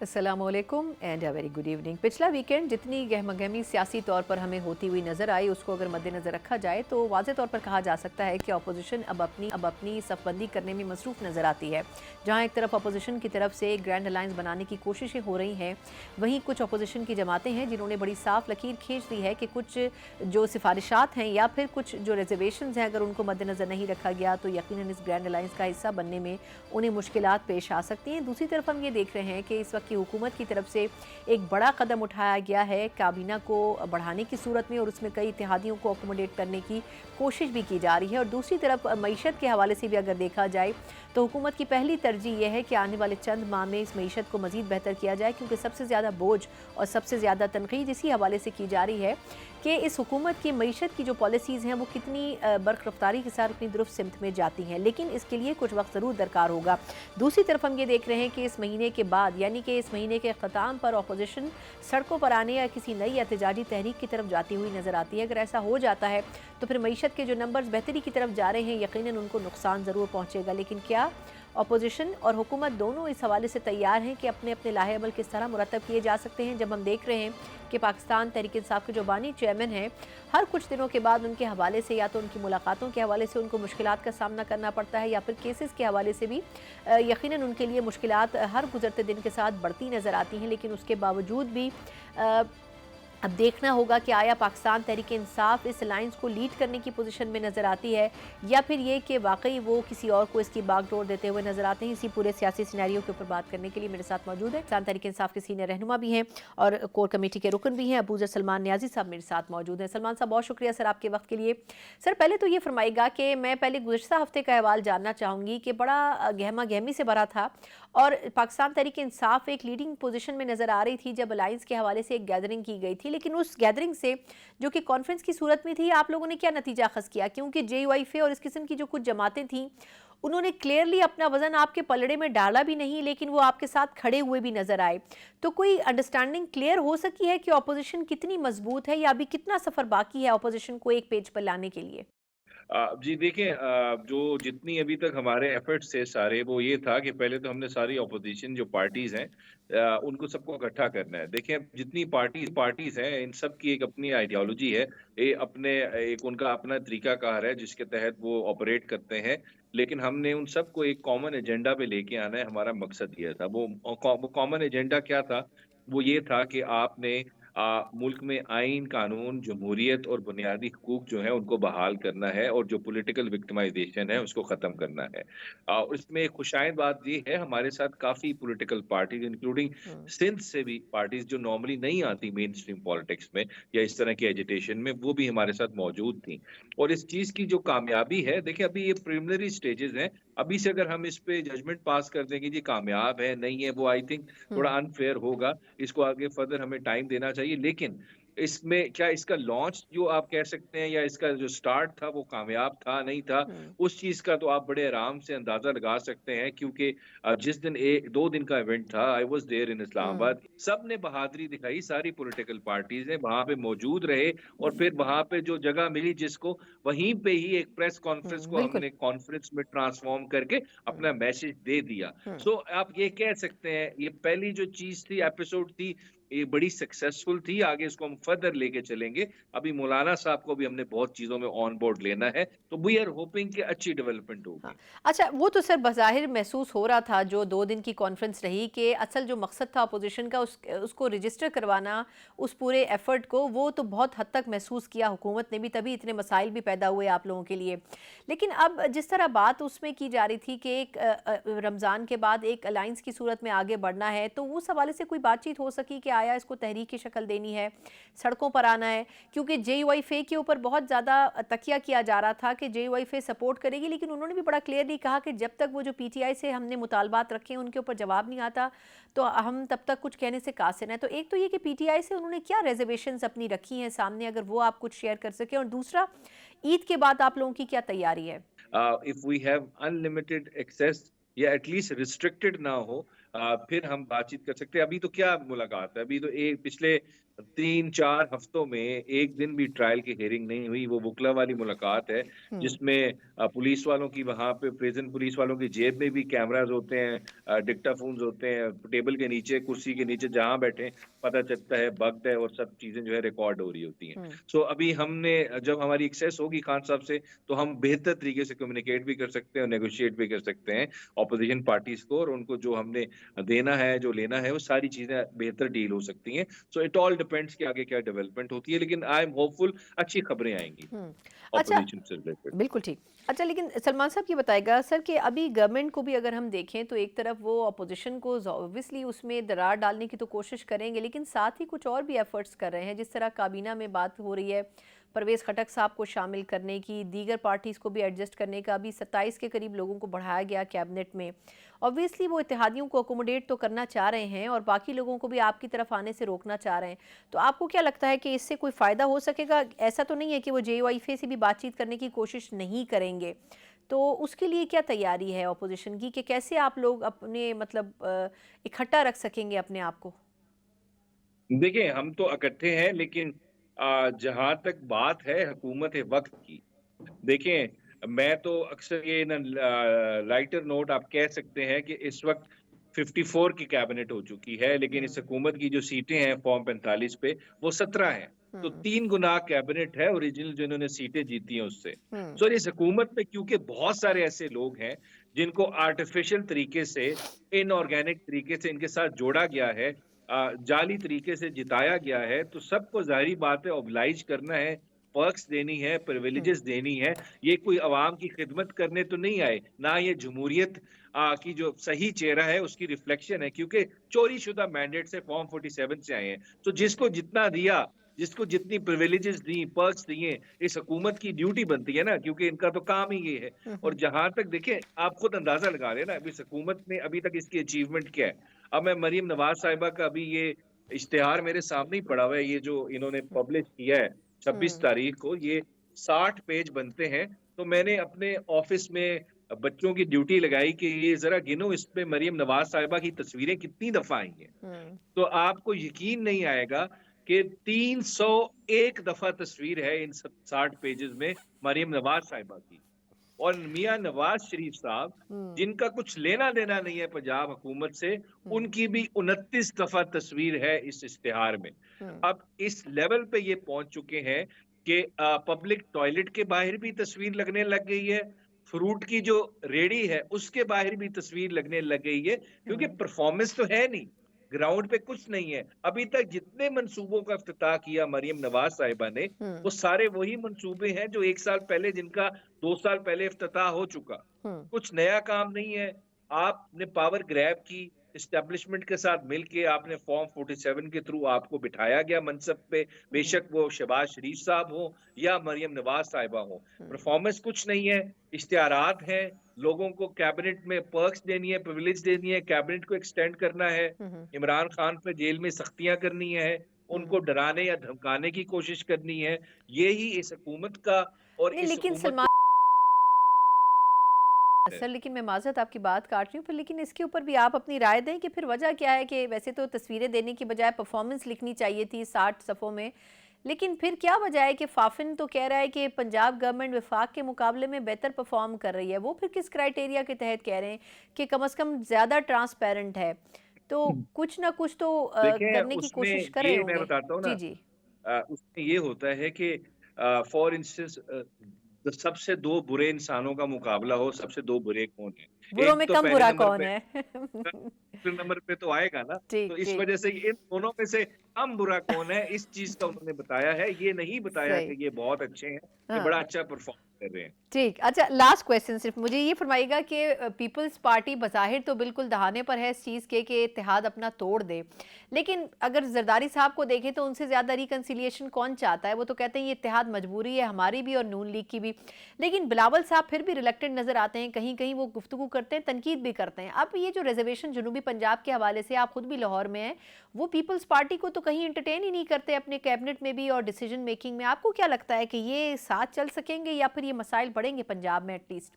अस्सलाम वालेकुम and a very good evening. पिछला वीकेंड जितनी गहमागहमी सियासी तौर पर हमें होती हुई नज़र आई, उसको अगर मद्देनज़र रखा जाए तो वाज़े तौर पर कहा जा सकता है कि अपोजिशन अब अपनी सफबंदी करने में मसरूफ़ नज़र आती है। जहाँ एक तरफ अपोजिशन की तरफ से ग्रैंड अलायंस बनाने की कोशिशें हो रही हैं, वहीं कुछ अपोजिशन की जमातें हैं जिन्होंने बड़ी साफ लकीर खींच दी है कि कुछ जो सिफारिशात हैं या फिर कुछ जो रिजर्वेशन हैं, अगर उनको मद्देनज़र नहीं रखा गया तो यकीनन इस ग्रैंड अलायंस का हिस्सा बनने में उन्हें मुश्किलात पेश आ सकती हैं। दूसरी तरफ हम ये देख रहे हैं कि इस वक्त की हुकूमत की तरफ से एक बड़ा कदम उठाया गया है काबीना को बढ़ाने की सूरत में, और उसमें कई इत्तेहादियों को अकोमोडेट करने की कोशिश भी की जा रही है। और दूसरी तरफ मईशत के हवाले से भी अगर देखा जाए तो हुकूमत की पहली तरजीह यह है कि आने वाले चंद माह में इस मईशत को मज़ीद बेहतर किया जाए, क्योंकि सबसे ज़्यादा बोझ और सबसे ज़्यादा तनकीद इसी हवाले से की जा रही है कि इस हुकूमत की मईशत की जो पॉलिसीज़ हैं वो कितनी बरक़्रफ़्तारी के साथ अपनी दुरुस्त सिमत में जाती हैं, लेकिन इसके लिए कुछ वक्त ज़रूर दरकार होगा। दूसरी तरफ हम ये देख रहे हैं कि इस महीने के बाद, यानी कि इस महीने के ख़त्म पर अपोजिशन सड़कों पर आने या किसी नई एहतजाजी तहरीक की तरफ जाती हुई नज़र आती है। अगर ऐसा हो जाता है तो फिर मईशत के जो नंबर्स बेहतरी की तरफ जा रहे हैं, यकीनन उनको नुकसान ज़रूर पहुँचेगा। लेकिन क्या अपोजिशन और हुकूमत दोनों इस हवाले से तैयार हैं कि अपने अपने लाहे अमल किस तरह मुरतब किए जा सकते हैं? जब हम देख रहे हैं कि पाकिस्तान तहरीक इंसाफ के जो बानी चेयरमैन हैं, हर कुछ दिनों के बाद उनके हवाले से या तो उनकी मुलाकातों के हवाले से उनको मुश्किलात का सामना करना पड़ता है, या फिर केसेस के हवाले से भी यकीनन उनके लिए मुश्किलात हर गुजरते दिन के साथ बढ़ती नज़र आती हैं। लेकिन उसके बावजूद भी अब देखना होगा कि आया पाकिस्तान तहरीक इंसाफ इस अलायंस को लीड करने की पोजीशन में नज़र आती है, या फिर ये कि वाकई वो किसी और को इसकी बागडोर देते हुए नज़र आते हैं। इसी पूरे सियासी सिनेरियो के ऊपर बात करने के लिए मेरे साथ मौजूद है पाकिस्तान तहरीक इंसाफ के सीनियर रहनुमा भी हैं और कोर कमेटी के रुकन भी हैं, अबूज़र सलमान नियाजी साहब मेरे साथ मौजूद हैं। सलमान साहब, बहुत शुक्रिया सर आपके वक्त के लिए। सर, पहले तो ये फरमाइएगा कि मैं पहले गुज़श्ता हफ्ते का अहवाल जानना चाहूँगी कि बड़ा गहमा गहमी से भरा था और पाकिस्तान तहरीक इंसाफ एक लीडिंग पोजीशन में नज़र आ रही थी जब अलायंस के हवाले से एक गैदरिंग की गई थी। लेकिन उस गैदरिंग से, जो कि कॉन्फ्रेंस की सूरत में थी, आप लोगों ने क्या नतीजा अखज़ किया? क्योंकि JUIF और इस किस्म की जो कुछ जमातें थीं, उन्होंने क्लियरली अपना वज़न आपके पलड़े में डाला भी नहीं, लेकिन वो आपके साथ खड़े हुए भी नज़र आए। तो कोई अंडरस्टैंडिंग क्लियर हो सकी है कि अपोजिशन कितनी मजबूत है, या अभी कितना सफ़र बाकी है अपोजिशन को एक पेज पर लाने के लिए? जी देखिए, जो जितनी अभी तक हमारे एफर्ट्स थे सारे, वो ये था कि पहले तो हमने सारी ऑपोजिशन जो पार्टीज हैं, उनको सबको इकट्ठा करना है। देखिए, जितनी पार्टीज हैं, इन सब की एक अपनी आइडियोलॉजी है, एक उनका अपना तरीकाकार है जिसके तहत वो ऑपरेट करते हैं। लेकिन हमने उन सबको एक कॉमन एजेंडा पे लेके आना है, हमारा मकसद ये था। वो कॉमन एजेंडा क्या था? वो ये था कि आपने मुल्क में आइन, कानून, जमहूरियत और बुनियादी हकूक जो हैं उनको बहाल करना है, और जो पॉलिटिकल विक्टिमाइजेशन है उसको ख़त्म करना है। और इसमें एक खुशाइंद बात ये है, हमारे साथ काफ़ी पॉलिटिकल पार्टीज़ इंक्लूडिंग हम्म। सिंध से भी पार्टीज़ जो नॉर्मली नहीं आती मेन स्ट्रीम पॉलिटिक्स में या इस तरह की एजिटेशन में, वो भी हमारे साथ मौजूद थी। और इस चीज़ की जो कामयाबी है, देखिए अभी ये प्रिलिमिनरी स्टेजेस हैं। अभी से अगर हम इस पे जजमेंट पास कर दें कि जी कामयाब है, नहीं है, वो आई थिंक थोड़ा हम्म। अनफेयर होगा। इसको आगे फर्दर हमें टाइम देना चाहिए। लेकिन इसमें क्या इसका लॉन्च जो आप कह सकते हैं, या इसका जो स्टार्ट था वो कामयाब था, नहीं था, हम्म। उस चीज़ का तो आप बड़े आराम से अंदाज़ा लगा सकते हैं, क्योंकि जिस दिन ए 2 दिन का इवेंट था, आई वाज़ देयर इन हम्म। इस्लामाबाद, सबने बहादुरी दिखाई, सारी पॉलिटिकल पार्टीज़ ने वहाँ पे मौजूद रहे, और फिर वहाँ पे जो जगह मिली जिसको, वहीं पे ही एक प्रेस कॉन्फ्रेंस को बिल्कुल। हमने कॉन्फ्रेंस में ट्रांसफ़ॉर्म करके हम्म। अपना मैसेज दे दिया। हम्म। सो आप ये कह सकते हैं, ये पहली जो चीज़ थी, एपिसोड थी, ये बड़ी सक्सेसफुल थी। आगे इसको हम फर्दर लेके चलेंगे। अभी मौलाना साहब को भी हमने बहुत चीज़ों में ऑन बोर्ड लेना है, तो वी आर होपिंग कि अच्छी डेवलपमेंट हाँ। होगी। अच्छा, वो तो सर बज़ाहिर महसूस हो रहा था जो 2 दिन की कॉन्फ्रेंस रही, कि असल जो मकसद था अपोजिशन का उसको रजिस्टर करवाना, उस पूरे एफर्ट को, वो तो बहुत हद तक महसूस किया हुकूमत ने भी, तभी इतने मसाइल भी पैदा हुए आप लोगों के लिए। लेकिन अब जिस तरह बात उसमें की जा रही थी कि एक रमज़ान के बाद एक अलायंस की सूरत में आगे बढ़ना है, तो उस हवाले से कोई बातचीत हो सकी कि आया इसको तहरीक की शक्ल देनी है, सड़कों पर आना है? क्योंकि JUIF के ऊपर बहुत ज़्यादा तकिया किया जा रहा था कि JUIF सपोर्ट करेगी, लेकिन उन्होंने भी बड़ा क्लियरली कहा कि जब तक वो जो PTI से हमने मुतालबात रखे हैं उनके ऊपर जवाब नहीं आता, तो हम तब तक कुछ कहने से कासिर हैं। तो एक तो ये कि PTI से उन्होंने क्या रिजर्वेशंस अपनी रखी हैं सामने, अगर वो आप कुछ शेयर कर सकें, और दूसरा, ईद के बाद आप लोगों की क्या तैयारी है? If we have unlimited access, या एटलीस्ट रिस्ट्रिक्टेड ना हो, फिर हम बातचीत कर सकते हैं। अभी तो क्या मुलाकात है, अभी तो एक पिछले 3-4 हफ्तों में एक दिन भी ट्रायल की हियरिंग नहीं हुई। वो बुकला वाली मुलाकात है हम्म। जिसमें पुलिस वालों की, वहां पे प्रिजन पुलिस वालों की जेब में भी कैमराज होते हैं, डिक्टाफोन्स होते हैं, टेबल के नीचे, कुर्सी के नीचे जहां बैठे पता चलता है वक्त है, और सब चीजें जो है रिकॉर्ड हो रही होती हैं। हम्म। सो अभी हमने, जब हमारी एक्सेस होगी खान साहब से, तो हम बेहतर तरीके से कम्युनिकेट भी कर सकते हैं और नेगोशिएट भी कर सकते हैं ऑपोजिशन पार्टीज को, और उनको जो हमने देना है, जो लेना है, वो सारी चीजें बेहतर डील हो सकती हैं। सो इट ऑल डिपेंड्स कि आगे क्या डेवलपमेंट होती है, लेकिन आई एम होपफुल अच्छी खबरें आएंगी अच्छा, ऑपोजिशन से रिलेटेड। बिल्कुल ठीक। अच्छा, लेकिन सलमान साहब ये बताएगा सर कि अभी गवर्नमेंट को भी अगर हम देखें तो एक तरफ वो अपोजिशन को ऑब्वियसली उसमें दरार डालने की तो कोशिश करेंगे, लेकिन साथ ही कुछ और भी एफर्ट्स कर रहे हैं। जिस तरह काबीना में बात हो रही है परवेज़ खटक साहब को शामिल करने की, दीगर पार्टीज़ को भी एडजस्ट करने का, अभी 27 के करीब लोगों को बढ़ाया गया कैबिनेट में। ऑब्वियसली वो इत्तेहादियों को अकोमोडेट तो करना चाह रहे हैं और बाकी लोगों को भी आपकी तरफ आने से रोकना चाह रहे हैं। तो आपको क्या लगता है कि इससे कोई फ़ायदा हो सकेगा? ऐसा तो नहीं है कि वो JYF से भी बातचीत करने की कोशिश नहीं करेंगे? तो उसके लिए क्या तैयारी है ऑपोजिशन की कि कैसे आप लोग अपने मतलब इकट्ठा रख सकेंगे अपने आप को? देखिए, हम तो इकट्ठे हैं, लेकिन जहां तक बात है हुकूमत वक्त की, देखिए मैं तो अक्सर ये ना, लाइटर नोट आप कह सकते हैं कि इस वक्त 54 की कैबिनेट हो चुकी है, लेकिन इस हम्म। हुकूमत की जो सीटें हैं फॉर्म 45 पे, वो 17 हैं। तो हम्म। 3 गुना कैबिनेट है ओरिजिनल जो इन्होंने सीटें जीती हैं उससे। हम्म। सो इस हुकूमत में क्योंकि बहुत सारे ऐसे लोग हैं जिनको आर्टिफिशियल तरीके से, इनऑर्गेनिक तरीके से इनके साथ जोड़ा गया है, जाली तरीके से जिताया गया है, तो सबको जाहिर बात है ऑब्लाइज करना है, पर्क्स देनी है, हम्म। प्रिविलेजेस देनी है। ये कोई अवाम की खिदमत करने तो नहीं आए, ना ये जमहूरियत की जो सही चेहरा है उसकी रिफ्लेक्शन है, क्योंकि चोरी शुदा मैंडेट से फॉर्म 47 से आए हैं। तो जिसको जितना दिया, जिसको जितनी प्रिविलेजेस दी, पर्क्स दिए, इस हुकूमत की ड्यूटी बनती है ना, क्योंकि इनका तो काम ही ये है। और हम्म। जहां तक देखें, आप खुद अंदाजा लगा रहे हैं ना, इस हुकूमत ने अभी तक इसकी अचीवमेंट क्या है। अब मैं मरीम नवाज साहिबा का अभी ये इश्तिहार मेरे सामने ही पड़ा हुआ है, ये जो इन्होंने पब्लिश किया है 26 हम्म। तारीख को, ये 60 पेज बनते हैं। तो मैंने अपने ऑफिस में बच्चों की ड्यूटी लगाई कि ये जरा गिनो इसमें मरीम नवाज साहिबा की तस्वीरें कितनी दफा आई हैं। हम्म। तो आपको यकीन नहीं आएगा कि 301 दफा तस्वीर है इन 60 पेजेस में मरीम नवाज साहिबा की। और मियां नवाज शरीफ साहब, हम्म। जिनका कुछ लेना देना नहीं है पंजाब हुकूमत से, हम्म। उनकी भी 29 दफा तस्वीर है इस इश्तिहार में। हम्म। अब इस लेवल पे ये पहुंच चुके हैं कि पब्लिक टॉयलेट के बाहर भी तस्वीर लगने लग गई है, फ्रूट की जो रेडी है उसके बाहर भी तस्वीर लगने लग गई है, क्योंकि हम्म। परफॉर्मेंस तो है नहीं, ग्राउंड पे कुछ नहीं है। अभी तक जितने मंसूबों का इफ्तिताह किया मरियम नवाज साहिबा ने, हम्म। वो सारे वही मंसूबे हैं जो 1 साल पहले, जिनका 2 साल पहले इफ्तिताह हो चुका। हम्म। कुछ नया काम नहीं है। आपने पावर ग्रैब की, एस्टेब्लिशमेंट के साथ मिलके आपने फॉर्म 47 के थ्रू आपको बिठाया गया मनसब पे, हम्म। बेशक वो शहबाज शरीफ साहब हो या मरियम नवाज साहिबा हो। परफॉर्मेंस कुछ नहीं है, इश्तिहारात हैं, लोगों को कैबिनेट में पर्क्स देनी है, प्रिविलेज देनी है, कैबिनेट को एक्सटेंड करना है, हम्म। इमरान खान पे जेल में सख्तियां करनी है, उनको हम्म। डराने या धमकाने की कोशिश करनी है। यही इस हुकूमत का, और नहीं, इस लेकिन हुकूमत सलमान को है। सर, लेकिन मैं माज़रत आपकी बात काट रही हूँ फिर, लेकिन इसके ऊपर भी आप अपनी राय दें कि फिर वजह क्या है कि वैसे तो तस्वीरें देने की बजाय परफॉर्मेंस लिखनी चाहिए थी 60 सफ़ों में, लेकिन फिर क्या वजह है कि फाफिन तो कह रहा है कि पंजाब गवर्नमेंट वफाक के मुकाबले में बेहतर परफॉर्म कर रही है, वो फिर किस क्राइटेरिया के तहत कह रहे हैं कि कम से कम ज़्यादा ट्रांसपेरेंट है? तो कुछ ना कुछ तो देखें करने की उसमें, कोशिश कर रहे ये मैं होंगे। बताता हूँ ना, जी जी। उसमें ये होता है कि फॉर इंस्टेंस, सबसे दो बुरे इंसानों का मुकाबला हो, सबसे दो बुरे कौन है, बुरों एक में तो कम पहले बुरा नंबर कौन पे, है? दूसरे नंबर पे तो आएगा ना। तो ठीक इस ठीक। वजह से इन दोनों में से कम बुरा कौन है, इस चीज का उन्होंने बताया है। ये नहीं बताया सही। कि ये बहुत अच्छे हैं, ये बड़ा हाँ, अच्छा परफॉर्म कर रहे हैं। ठीक। अच्छा, लास्ट क्वेश्चन सिर्फ मुझे ये फरमाइएगा कि पीपल्स पार्टी बज़ाहिर तो बिल्कुल दहाने पर है इस चीज़ के कि इत्तेहाद अपना तोड़ दे, लेकिन अगर जरदारी साहब को देखें तो उनसे ज़्यादा रिकन्सिलिएशन कौन चाहता है? वो तो कहते हैं ये इत्तेहाद मजबूरी है हमारी भी और नून लीग की भी, लेकिन बिलावल साहब फिर भी रिलेक्टेड नज़र आते हैं, कहीं कहीं वो गुफ्तगू करते हैं, तनकीद भी करते हैं। अब ये जो रिजर्वेशन जनूबी पंजाब के हवाले से, आप खुद भी लाहौर में हैं, वो पीपल्स पार्टी को तो कहीं इंटरटेन ही नहीं करते अपने कैबिनेट में भी और डिसीजन मेकिंग में। आपको क्या लगता है कि ये साथ चल सकेंगे या फिर ये मसाइल बढ़ेंगे पंजाब में एटलीस्ट?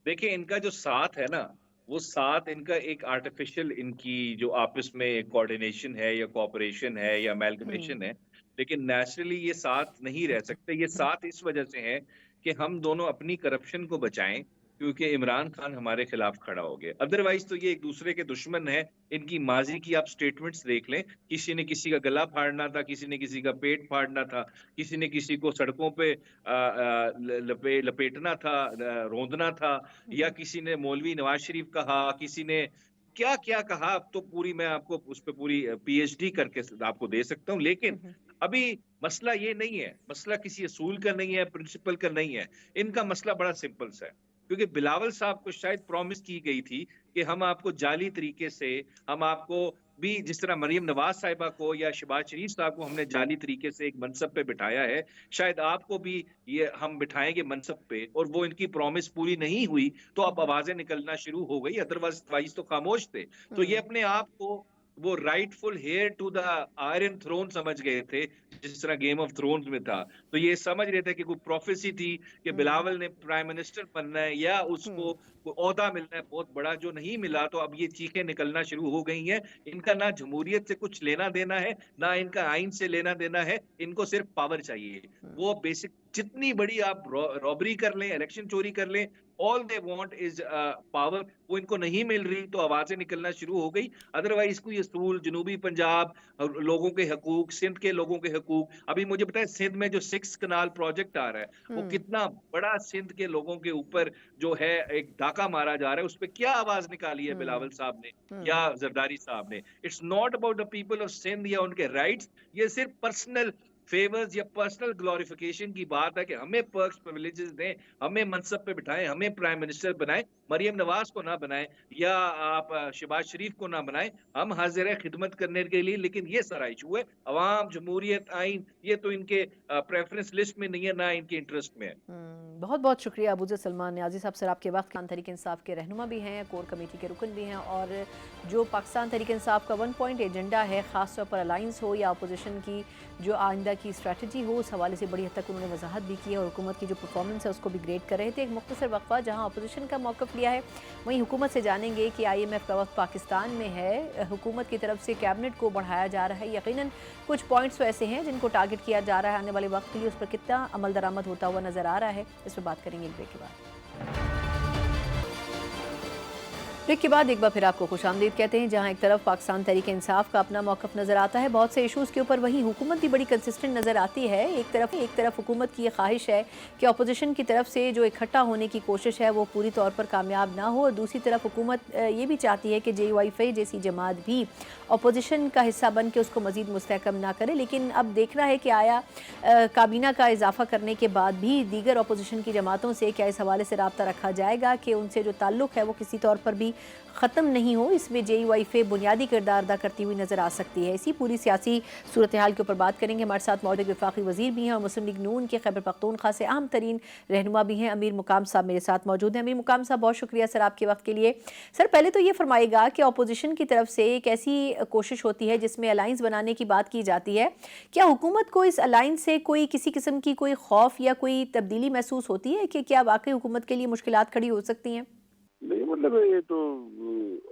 देखिए, इनका जो साथ है ना, وہ ساتھ ان کا ایک آرٹیفیشل ان کی جو آپس میں کوآرڈینیشن ہے یا کوآپریشن ہے یا امیلگمیشن ہے، لیکن نیچرلی یہ ساتھ نہیں رہ سکتے. یہ ساتھ اس وجہ سے ہے کہ ہم دونوں اپنی کرپشن کو بچائیں، کیونکہ عمران خان ہمارے خلاف کھڑا ہو گیا. ادروائز تو یہ ایک دوسرے کے دشمن ہے. ان کی ماضی کی آپ سٹیٹمنٹس دیکھ لیں، کسی نے کسی کا گلا پھاڑنا تھا، کسی نے کسی کا پیٹ پھاڑنا تھا، کسی نے کسی کو سڑکوں پہ لپیٹنا تھا، روندنا تھا، یا کسی نے مولوی نواز شریف کہا، کسی نے کیا کیا کہا. اب تو پوری میں آپ کو اس پہ پوری پی ایچ ڈی کر کے آپ کو دے سکتا ہوں. لیکن ابھی مسئلہ یہ نہیں ہے، مسئلہ کسی اصول کا نہیں ہے، پرنسپل کا نہیں ہے. ان کا مسئلہ بڑا سمپل سا ہے، کیونکہ بلاول صاحب کو شاید پرومس کی گئی تھی کہ ہم آپ کو جعلی طریقے سے، ہم آپ کو بھی جس طرح مریم نواز صاحبہ کو یا شہباز شریف صاحب کو ہم نے جعلی طریقے سے ایک منصب پہ بٹھایا ہے، شاید آپ کو بھی یہ ہم بٹھائیں گے منصب پہ، اور وہ ان کی پرومس پوری نہیں ہوئی تو اب آوازیں نکلنا شروع ہو گئی. ادروائز تو خاموش تھے. تو یہ اپنے آپ کو وہ rightful heir to the iron throne سمجھ گئے تھے، جس طرح گیم آف تھرونز میں تھا. تو یہ سمجھ رہے تھے کہ کوئی پروفیسی تھی کہ بلاول نے پرائم منسٹر بننا ہے یا اس کو کوئی عہدہ ملنا ہے بہت بڑا، جو نہیں ملا. تو اب یہ چیخیں نکلنا شروع ہو گئی ہیں. ان کا نہ جمہوریت سے کچھ لینا دینا ہے، نہ ان کا آئین سے لینا دینا ہے. ان کو صرف پاور چاہیے. وہ بیسک جتنی بڑی آپ رابری کر لیں، الیکشن چوری کر لیں، all they want is power. وہ ان کو نہیں مل رہی تو آوازیں نکلنا شروع ہو گئی. ادروائز کوئی اصول، جنوبی پنجاب لوگوں کے حقوق، سندھ کے لوگوں کے حقوق. ابھی مجھے پتا ہے سندھ میں جو 6 کنال پروجیکٹ آ رہا ہے، وہ کتنا بڑا سندھ کے لوگوں کے اوپر جو ہے ایک ڈاکہ مارا جا رہا ہے. اس پہ کیا آواز نکالی ہے بلاول صاحب نے یا زرداری صاحب نے؟ It's not about the people of Sindh یا ان کے رائٹس. یہ صرف پرسنل فیورز یا پرسنل گلوریفیکیشن کی بات ہے کہ ہمیں پرکس پرولیجز دیں، ہمیں منصب پہ بٹھائیں، ہمیں پرائم منسٹر بنائیں. مریم نواز کو نہ بنائیں یا آپ شہباز شریف کو نہ بنائیں. ہم حاضر ہیں خدمت کرنے کے لیے، لیکن یہ سارا ایشو ہے عوام، جمہوریت، آئین، یہ تو ان کے پریفرنس لسٹ میں نہیں ہے، نہ ان کے انٹرسٹ میں ہے. بہت بہت شکریہ ابوذر سلمان نیازی صاحب. سر آپ کے وقت تحریک انصاف کے رہنما بھی ہیں، کور کمیٹی کے رکن بھی ہیں، اور جو پاکستان تحریک انصاف کا 1 پوائنٹ ایجنڈا ہے، خاص طور پر الائنس ہو یا اپوزیشن کی جو آئندہ کی اسٹریٹجی ہو، اس حوالے سے بڑی حد تک انہوں نے وضاحت بھی کی ہے، اور حکومت کی جو پرفارمنس ہے اس کو بھی گریڈ کر رہے تھے. ایک مختصر وقفہ جہاں اپوزیشن کا موقف لیا ہے، وہیں حکومت سے جانیں گے کہ آئی ایم ایف کا وقت پاکستان میں ہے. حکومت کی طرف سے کیبنٹ کو بڑھایا جا رہا ہے، یقیناً کچھ پوائنٹس ایسے ہیں جن کو ٹارگٹ کیا جا رہا ہے آنے والے وقت کے لیے، اس پر کتنا عمل درآمد ہوتا ہوا نظر آ رہا ہے، اس پر بات کریں گے ایک بریک کے بعد. بریک کے بعد ایک بار پھر آپ کو خوش آمدید کہتے ہیں. جہاں ایک طرف پاکستان تحریک انصاف کا اپنا موقف نظر آتا ہے بہت سے ایشوز کے اوپر، وہیں حکومت بھی بڑی کنسسٹنٹ نظر آتی ہے. ایک طرف حکومت کی یہ خواہش ہے کہ اپوزیشن کی طرف سے جو اکٹھا ہونے کی کوشش ہے وہ پوری طور پر کامیاب نہ ہو، اور دوسری طرف حکومت یہ بھی چاہتی ہے کہ جے یو آئی ایف جیسی جماعت بھی اپوزیشن کا حصہ بن کے اس کو مزید مستحکم نہ کرے. لیکن اب دیکھنا ہے کہ آیا کابینہ کا اضافہ کرنے کے بعد بھی دیگر اپوزیشن کی جماعتوں سے کیا اس حوالے سے رابطہ رکھا جائے گا کہ ان سے جو تعلق ہے وہ کسی طور پر بھی ختم نہیں ہو. اس میں جے یو آئی ایف بنیادی کردار ادا کرتی ہوئی نظر آ سکتی ہے. اسی پوری سیاسی صورتحال کے اوپر بات کریں گے. ہمارے ساتھ موجود وفاقی وزیر بھی ہیں اور مسلم لیگ نون کے خیبر پختونخوا سے اہم ترین رہنما بھی ہیں، امیر مقام صاحب میرے ساتھ موجود ہیں. امیر مقام صاحب بہت شکریہ سر آپ کے وقت کے لیے. سر پہلے تو یہ فرمائے گا کہ اپوزیشن کی طرف سے ایک ایسی کوشش ہوتی ہے جس میں الائنس بنانے کی بات کی جاتی ہے، کیا حکومت کو اس الائنس سے کوئی کسی قسم کی کوئی خوف یا کوئی تبدیلی محسوس ہوتی ہے کہ کیا واقعی حکومت کے لیے مشکلات کھڑی ہو سکتی ہیں؟ نہیں، مطلب یہ تو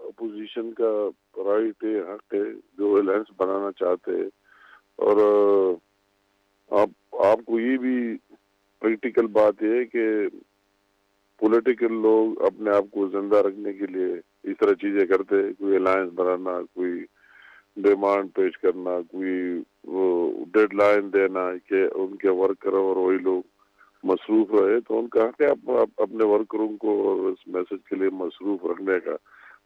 اپوزیشن کا رائٹ ہے، حق ہے جو الائنس بنانا چاہتے ہیں. اور آپ کو یہ بھی پریکٹیکل بات ہے کہ پولیٹیکل لوگ اپنے آپ کو زندہ رکھنے کے لیے اس طرح چیزیں کرتے ہیں. کوئی الائنس بنانا، کوئی ڈیمانڈ پیش کرنا، کوئی ڈیڈ لائن دینا کہ ان کے ورکر اور وہی لوگ مصروف رہے، تو ان کا حق ہے اپنے ورکروں کو اور اس میسج کے لیے مصروف رکھنے کا.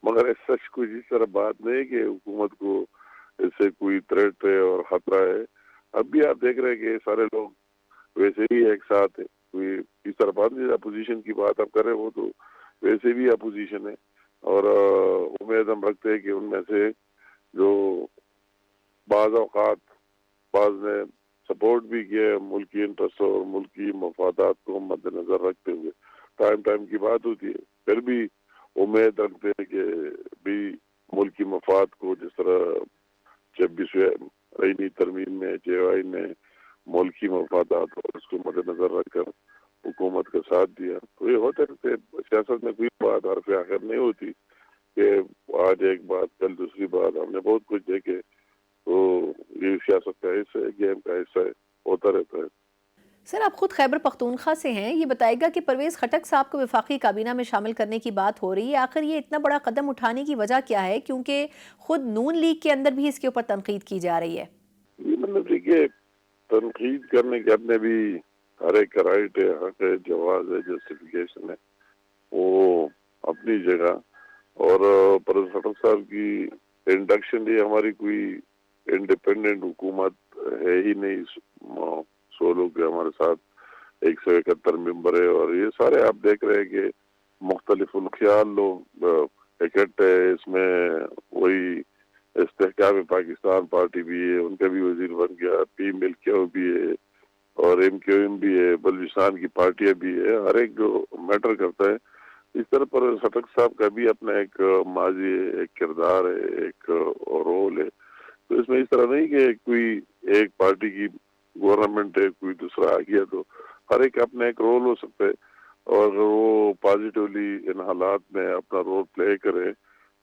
مگر ایسا کوئی اس طرح بات نہیں کہ حکومت کو اس سے کوئی تھریٹ ہے اور خطرہ ہے. اب بھی آپ دیکھ رہے ہیں کہ سارے لوگ ویسے ہی ایک ساتھ ہیں. کوئی اس طرح بات نہیں. اپوزیشن کی بات آپ کر رہے ہیں، وہ تو ویسے بھی اپوزیشن ہے، اور امید ہم رکھتے ہیں کہ ان میں سے جو بعض اوقات بعض نے سپورٹ بھی کیا ہے ملکی انٹرسٹ اور ملکی مفادات کو مد نظر رکھتے ہوئے. ٹائم کی بات ہوتی ہے، پھر بھی امید رکھتے ہیں کہ بھی ملکی مفاد کو، جس طرح 26ویں آئینی ترمیم میں جے آئی نے ملکی مفادات اور اس کو مد نظر رکھ کر حکومت کا ساتھ دیا. تو یہ ہوتا ہے، سیاست میں کوئی بات حرف آخر نہیں ہوتی. ایک بات کل دوسری بات، ہم نے بہت کچھ دیکھے. تو یہ سیاست کا حصہ ہے، گیم کا حصہ ہے، ہوتا رہتا ہے. سر آپ خود خیبر پختونخوا سے ہیں، یہ بتائے گا کہ پرویز خٹک صاحب کو وفاقی کابینہ میں شامل کرنے کی بات ہو رہی ہے، آخر یہ اتنا بڑا قدم اٹھانے کی وجہ کیا ہے؟ کیونکہ خود نون لیگ کے اندر بھی اس کے اوپر تنقید کی جا رہی ہے. یہ مطلب دیکھیے، تنقید کرنے کے اپنے بھی ہر ایک کا رائٹ ہے، حق ہے، جواز ہے، جسٹیفیکیشن ہے، وہ اپنی جگہ. اور پرویز خٹک صاحب کی انڈکشن یہ ہماری کوئی انڈیپینڈنٹ حکومت ہے ہی نہیں. 100 لوگ کے ہمارے ساتھ 171 ممبر ہے، اور یہ سارے آپ دیکھ رہے ہیں کہ مختلف الخیال لوگ اکٹھے. اس میں وہی استحکام پاکستان پارٹی بھی ہے، ان کا بھی وزیر بن گیا، پی ملکیو بھی ہے، اور ایم کیو ایم بھی ہے، بلوچستان کی پارٹیاں بھی ہے. ہر ایک جو میٹر کرتا ہے. اس طرح پر خٹک صاحب کا بھی اپنا ایک ماضی ہے، ایک کردار ہے، ایک رول ہے. تو اس میں اس طرح نہیں کہ کوئی ایک پارٹی کی گورنمنٹ ہے، کوئی دوسرا آ گیا تو ہر ایک اپنا ایک رول ہو سکتا ہے. اور اگر وہ پازیٹیولی ان حالات میں اپنا رول پلے کرے،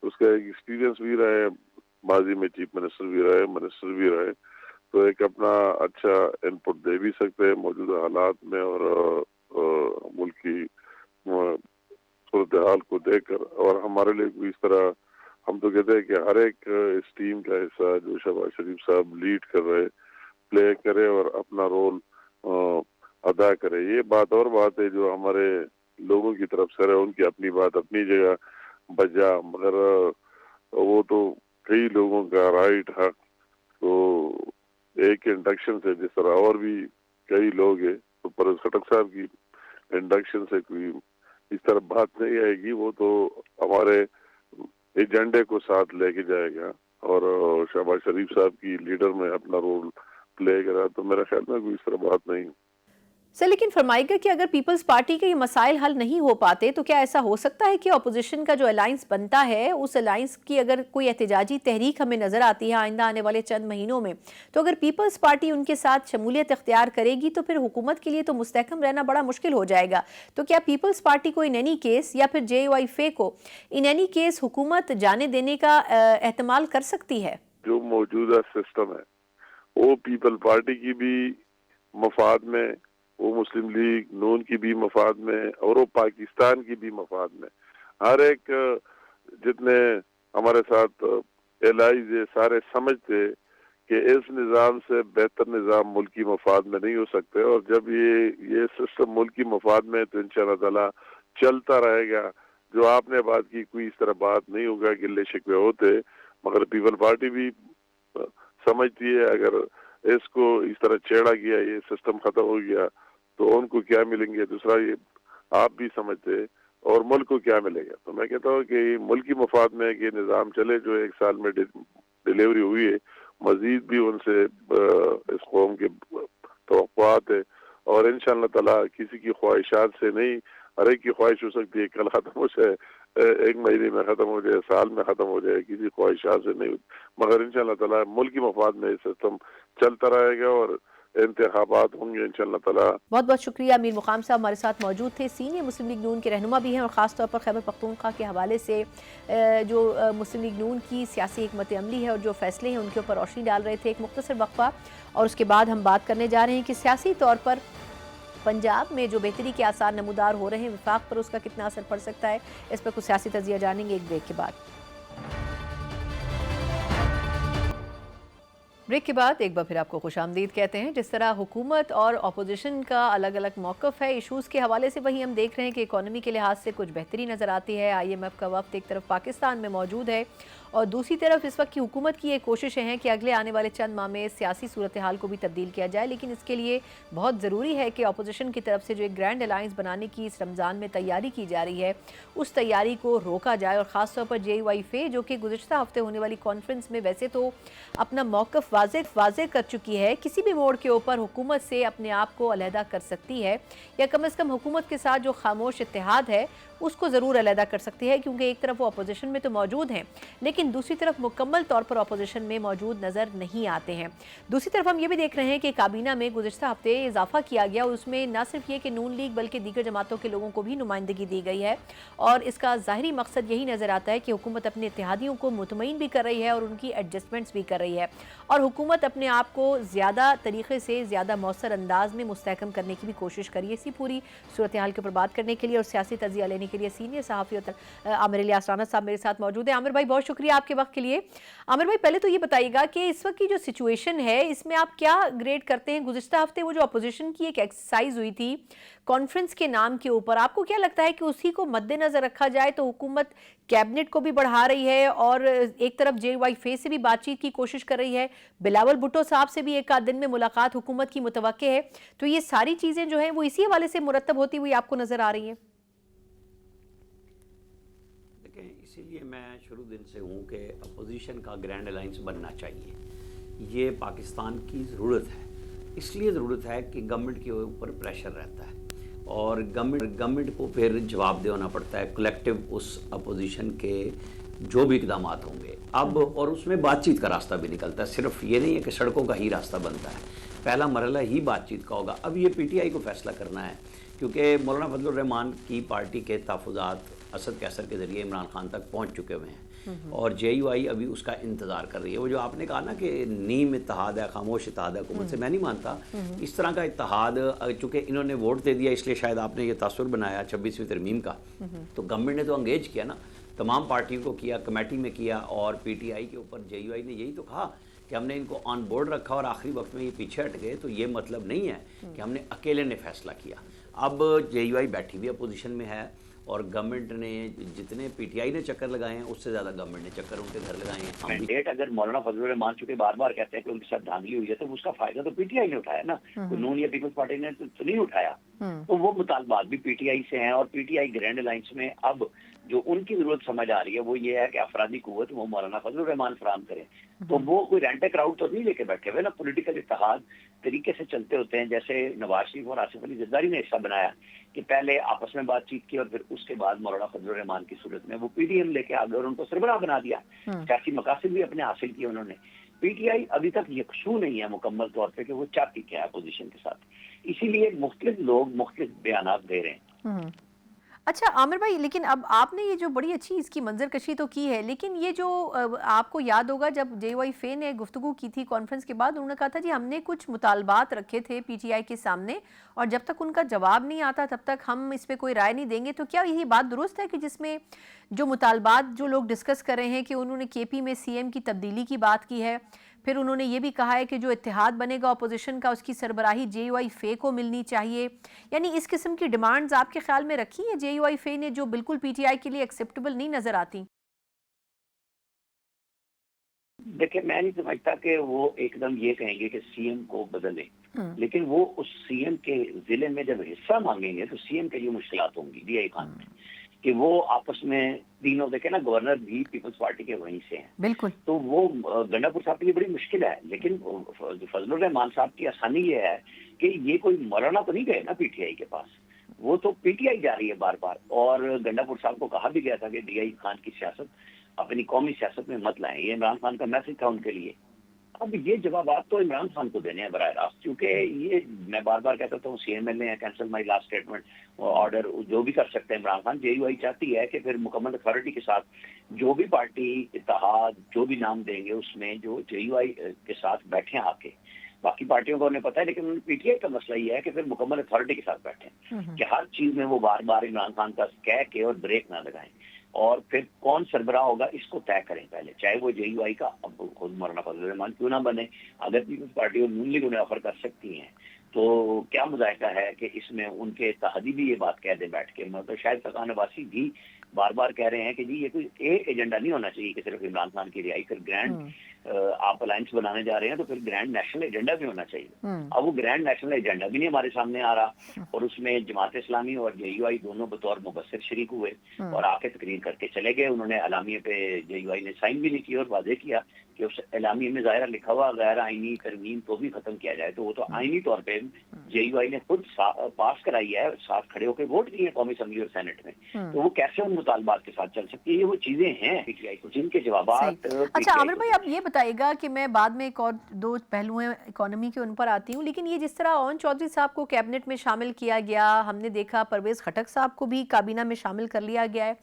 اس کا ایک ایکسپیرینس بھی رہا ہے، ماضی میں چیف منسٹر بھی رہے، منسٹر بھی رہے، تو ایک اپنا اچھا ان پٹ دے بھی سکتے ہیں موجودہ حالات میں. اور ملک کی صورتحال کو دیکھ کر، اور ہمارے لیے بھی اس طرح ہم تو کہتے ہیں کہ ہر ایک اس ٹیم کا حصہ جو شہباز شریف صاحب لیڈ کر رہے، پلے کرے اور اپنا رول ادا کرے. یہ بات اور بات ہے جو ہمارے لوگوں کی طرف سے رہے، ان کی اپنی بات اپنی جگہ بجا، مگر وہ تو کئی لوگوں کا رائٹ حق. تو ایک انڈکشن سے جس طرح اور بھی کئی لوگ ہیں، تو پرویز خٹک صاحب کی انڈکشن سے کوئی اس طرح بات نہیں آئے گی. وہ تو ہمارے ایجنڈے کو ساتھ لے کے جائے گا، اور شہباز شریف صاحب کی لیڈر میں اپنا رول پلے کرا. تو میرا خیال میں کوئی اس طرح بات نہیں. سر لیکن فرمائے گا کہ اگر پیپلز پارٹی کے یہ مسائل حل نہیں ہو پاتے تو کیا ایسا ہو سکتا ہے کہ اپوزیشن کا جو الائنس بنتا ہے، اس الائنس کی اگر کوئی احتجاجی تحریک ہمیں نظر آتی ہے آئندہ آنے والے چند مہینوں میں، تو اگر پیپلز پارٹی ان کے ساتھ شمولیت اختیار کرے گی تو پھر حکومت کے لیے تو مستحکم رہنا بڑا مشکل ہو جائے گا. تو کیا پیپلز پارٹی کو ان اینی کیس، یا پھر جے یو آئی فے کو ان اینی کیس حکومت جانے دینے کا احتمال کر سکتی ہے؟ جو موجودہ سسٹم ہے وہ پیپل پارٹی کی بھی مفاد میں، وہ مسلم لیگ نون کی بھی مفاد میں، اور وہ پاکستان کی بھی مفاد میں. ہر ایک جتنے ہمارے ساتھ الائز سارے سمجھتے کہ اس نظام سے بہتر نظام ملکی مفاد میں نہیں ہو سکتے. اور جب یہ سسٹم ملکی مفاد میں، تو انشاءاللہ تعالی چلتا رہے گا. جو آپ نے بات کی، کوئی اس طرح بات نہیں ہوگا، گلے شکوے ہوتے، مگر پیپل پارٹی بھی سمجھتی ہے اگر اس کو اس طرح چھیڑا گیا، یہ سسٹم ختم ہو گیا، تو ان کو کیا ملیں گے. دوسرا یہ آپ بھی سمجھتے، اور ملک کو کیا ملے گا. تو میں کہتا ہوں کہ ملکی مفاد میں کہ نظام چلے. جو 1 سال میں ڈیلیوری ہوئی ہے، مزید بھی ان سے اس قوم کے توقعات ہے، اور انشاءاللہ تعالی کسی کی خواہشات سے نہیں. ہر ایک کی خواہش ہو سکتی ہے کل ختم ہو جائے، 1 مہینے میں ختم ہو جائے، سال میں ختم ہو جائے، کسی خواہشات سے نہیں. مگر انشاءاللہ تعالی ملکی مفاد میں یہ سسٹم چلتا رہے گا، اور انتخابات ہوں گے انشاءاللہ تعالی. بہت بہت شکریہ. امیر مقام صاحب ہمارے ساتھ موجود تھے، سینئر مسلم لیگ نون کے رہنما بھی ہیں، اور خاص طور پر خیبر پختونخوا کے حوالے سے جو مسلم لیگ نون کی سیاسی حکمت عملی ہے اور جو فیصلے ہیں ان کے اوپر روشنی ڈال رہے تھے. ایک مختصر وقفہ، اور اس کے بعد ہم بات کرنے جا رہے ہیں کہ سیاسی طور پر پنجاب میں جو بہتری کے آثار نمودار ہو رہے ہیں، وفاق پر اس کا کتنا اثر پڑ سکتا ہے. اس پر کچھ سیاسی تجزیہ جانیں گے ایک بریک کے بعد. بریک کے بعد ایک بار پھر آپ کو خوش آمدید کہتے ہیں. جس طرح حکومت اور اپوزیشن کا الگ الگ موقف ہے ایشوز کے حوالے سے، وہیں ہم دیکھ رہے ہیں کہ اکانومی کے لحاظ سے کچھ بہتری نظر آتی ہے. IMF کا وفد ایک طرف پاکستان میں موجود ہے، اور دوسری طرف اس وقت کی حکومت کی یہ کوششیں ہیں کہ اگلے آنے والے چند ماہ میں سیاسی صورتحال کو بھی تبدیل کیا جائے. لیکن اس کے لیے بہت ضروری ہے کہ اپوزیشن کی طرف سے جو ایک گرینڈ الائنس بنانے کی اس رمضان میں تیاری کی جا رہی ہے، اس تیاری کو روکا جائے. اور خاص طور پر JUI فے جو کہ گزشتہ ہفتے ہونے والی کانفرنس میں ویسے تو اپنا موقف वाज़ेह कर चुकी है, किसी भी मोड़ के ऊपर हुकूमत से अपने आप को अलहदा कर सकती है, या कम अज़ कम हुकूमत के साथ जो खामोश इत्तेहाद है उसको ज़रूर अलहदा कर सकती है, क्योंकि एक तरफ वो अपोजिशन में तो मौजूद हैं लेकिन दूसरी तरफ मुकम्मल तौर पर अपोजिशन में मौजूद नज़र नहीं आते हैं। दूसरी तरफ हम ये भी देख रहे हैं कि काबीना में गुज़िश्ता हफ्ते इजाफा किया गया और उसमें न सिर्फ ये कि नून लीग बल्कि दीगर जमातों के लोगों को भी नुमाइंदगी दी गई है, और इसका ज़ाहिरी मकसद यही नज़र आता है कि हुकूमत अपने इत्तेहादियों को मुतमईन भी कर रही है और उनकी एडजस्टमेंट्स भी कर रही है, और हुकूमत अपने आप को ज़्यादा तरीके से ज़्यादा मौसर अंदाज में मुस्तहकम करने की भी कोशिश करी है। इसी पूरी सूरत हाल के ऊपर बात करने के लिए और सियासी तजिया लेने के लिए सीनियर सहाफ़ी आमिर इलियास राना साहब मेरे साथ मौजूद है। आमिर भाई, बहुत शुक्रिया आपके वक्त के लिए। आमिर भाई, पहले तो ये बताइएगा कि इस वक्त की जो सिचुएशन है इसमें आप क्या ग्रेड करते हैं? गुज़िश्ता हफ्ते वो जो अपोजिशन की एक एक्सरसाइज हुई थी कॉन्फ्रेंस के नाम के ऊपर, आपको क्या लगता है कि उसी को मद्देनजर रखा जाए तो हुकूमत कैबिनेट को भी बढ़ा रही है और एक तरफ JYF से भी बातचीत की कोशिश कर रही है, बिलावल भुट्टो साहब से भी एक आध दिन में मुलाकात हुकूमत की मुतवक्के है, तो ये सारी चीज़ें जो हैं वो इसी हवाले से मुरतब होती हुई आपको नज़र आ रही हैं? इसीलिए मैं शुरू दिन से हूँ कि अपोजिशन का ग्रैंड अलायंस बनना चाहिए, ये पाकिस्तान की ज़रूरत है। इसलिए ज़रूरत है कि गवर्नमेंट के ऊपर प्रेशर रहता है और गवर्नमेंट को फिर जवाब देना पड़ता है कलेक्टिव उस अपोजिशन के जो भी इक़दाम होंगे अब, और उसमें बातचीत का रास्ता भी निकलता है। सिर्फ ये नहीं है कि सड़कों का ही रास्ता बनता है, पहला मरहला ही बातचीत का होगा। अब ये PTI को फैसला करना है, क्योंकि मौलाना फजलुर रहमान की पार्टी के तहफ़्फ़ुज़ात असद कैसर के ज़रिए इमरान खान तक पहुंच चुके हुए हैं और JUI अभी उसका इंतज़ार कर रही है। वो जो आपने कहा ना कि नीम इत्तेहाद है, खामोश इत्तेहाद है, हुकूमत से मैं नहीं मानता इस तरह का इत्तेहाद। चूँकि इन्होंने वोट दे दिया इसलिए शायद आपने ये तासुर बनाया 26वीं तरमीम का, तो गवर्नमेंट ने तो अंगेज किया ना, तमाम पार्टियों को किया, कमेटी में किया, और PTI के ऊपर JUI ने यही तो कहा कि हमने इनको ऑन बोर्ड रखा और आखिरी वक्त में ये पीछे हट गए। तो ये मतलब नहीं है कि हमने अकेले ने फैसला किया। अब JUI बैठी हुई अपोजिशन में है और गवर्नमेंट ने जितने PTI ने चक्कर लगाए हैं उससे ज़्यादा गवर्नमेंट ने चक्कर उनके घर लगाए हैं। मैंडेट अगर मौलाना फजलुर रहमान चुके बार बार कहते हैं कि उनके साथ धांधली हुई है, तो उसका फायदा तो PTI ने उठाया ना, तो नून या पीपल्स पार्टी ने तो नहीं उठाया। तो वो मुतालबात भी PTI से हैं और PTI ग्रैंड अलायंस में अब जो उनकी जरूरत समझ आ रही है वो ये है कि अफरादी कुव्वत वो मौलाना फजलुर रहमान फराहम करें। तो वो कोई रेंटे क्राउड तो नहीं लेके बैठे हुए ना, पॉलिटिकल इत्तेहाद तरीके से चलते होते हैं। जैसे नवाज शरीफ और आसिफ अली जरदारी ने हिस्सा बनाया कि पहले आपस में बातचीत की और फिर उसके बाद मौलाना फजलुर रहमान की सूरत में वो PDM लेके आ गए और उनको सरबराह बना दिया। सियासी मकासद भी अपने हासिल किए उन्होंने। PTI अभी तक यकसू नहीं है मुकम्मल तौर पे कि वो चाहती क्या है अपोजिशन के साथ, इसीलिए मुख्तलिफ लोग मुख्तलिफ बयानात दे रहे हैं। अच्छा आमिर भाई, लेकिन अब आपने ये जो बड़ी अच्छी इसकी मंजरकशी तो की है, लेकिन ये जो आपको याद होगा जब JYF ने गुफ्तगू की थी कॉन्फ्रेंस के बाद, उन्होंने कहा था जी हमने कुछ मुतालबात रखे थे PTI के सामने और जब तक उनका जवाब नहीं आता तब तक हम इस पर कोई राय नहीं देंगे। तो क्या यही बात दुरुस्त है कि जिसमें जो मुतालबात जो लोग डिस्कस कर रहे हैं कि उन्होंने KP में CM की तब्दीली की बात की है, फिर उन्होंने ये भी कहा है कि जो इत्तेहाद बनेगा अपोजिशन का उसकी सरबराही JYF को मिलनी चाहिए, यानी इस किस्म की डिमांड्स आपके ख्याल में रखी हैं JYF ने जो बिल्कुल PTI के लिए एक्सेप्टेबल नहीं नजर आती? देखिए, मैं नहीं समझता कि वो एकदम ये कहेंगे कि CM को बदले, लेकिन वो उस CM के जिले में जब हिस्सा मांगेंगे तो CM के लिए मुश्किलात होंगी DI खान में कि वो आपस में तीनों, देखे ना गवर्नर भी पीपल्स पार्टी के वहीं से हैं, बिल्कुल, तो वो गंडापुर साहब के लिए बड़ी मुश्किल है। लेकिन फजलुर रहमान साहब की आसानी ये है कि ये कोई मौलाना तो नहीं गए ना PTI के पास, वो तो PTI जा रही है बार बार। और गंडापुर साहब को कहा भी गया था कि DI खान की सियासत अपनी कौमी सियासत में मत लाएं, ये इमरान खान का मैसेज था उनके लिए। अब ये जवाब तो इमरान खान को देने हैं बराह रास्त, क्योंकि ये मैं बार बार कहता हूँ CML ने cancel my last statement order जो भी कर सकते हैं इमरान खान। JUI चाहती है कि फिर मुकम्मल अथॉरिटी के साथ जो भी पार्टी इत्तेहाद जो भी नाम देंगे उसमें जो JUI के साथ बैठे आके, बाकी पार्टियों को उन्हें पता है, लेकिन PTI का मसला ये है कि फिर मुकम्मल अथॉरिटी के साथ बैठे कि हर चीज में वो बार बार इमरान खान का कह के और ब्रेक ना लगाएं, और फिर कौन सरबराह होगा इसको तय करें पहले, चाहे वो JUI का अब खुद मौलाना फजलुर रहमान क्यों ना बने। अगर पीपल्स पार्टी और नून लीग उन्हें ऑफर कर सकती हैं तो क्या मुजाहिदा है कि इसमें उनके इत्तेहादी भी ये बात कह दें बैठ के, मतलब शायद फरकान अब्बासी भी बार बार कह रहे हैं कि जी ये कोई एक एजेंडा नहीं होना चाहिए कि सिर्फ इमरान खान की रिहाई, फिर ग्रैंड आप अलायंस बनाने जा रहे हैं तो फिर ग्रैंड नेशनल एजेंडा भी होना चाहिए। अब वो ग्रैंड नेशनल एजेंडा भी नहीं हमारे सामने आ रहा, और उसमें जमात इस्लामी और JUI दोनों बतौर मुबस्सिर शरीक हुए और आके तकरीर करके चले गए। उन्होंने एलामिया पे JUI ने साइन भी नहीं किया और वादे किया कि उस एलामिया में ज़ाहिर लिखा हुआ गैर आईनी तरमीम तो भी खत्म किया जाए, तो वो तो आईनी तौर पे JUI ने खुद पास कराई है, साथ खड़े होकर वोट दिए कौमी असम्बली और सेनेट में, तो वो कैसे उन मुतालबात के साथ चल सकती है? ये वो चीजें हैं PTI को जिनके जवाब। अच्छा आमिर भाई, आप ये बताइएगा कि मैं बाद में एक और दो पहलू हैं इकोनॉमी के, उन पर आती हूँ, लेकिन ये जिस तरह ओन चौधरी साहब को कैबिनेट में शामिल किया गया, हमने देखा परवेज खटक साहब को भी काबीना में शामिल कर लिया गया है,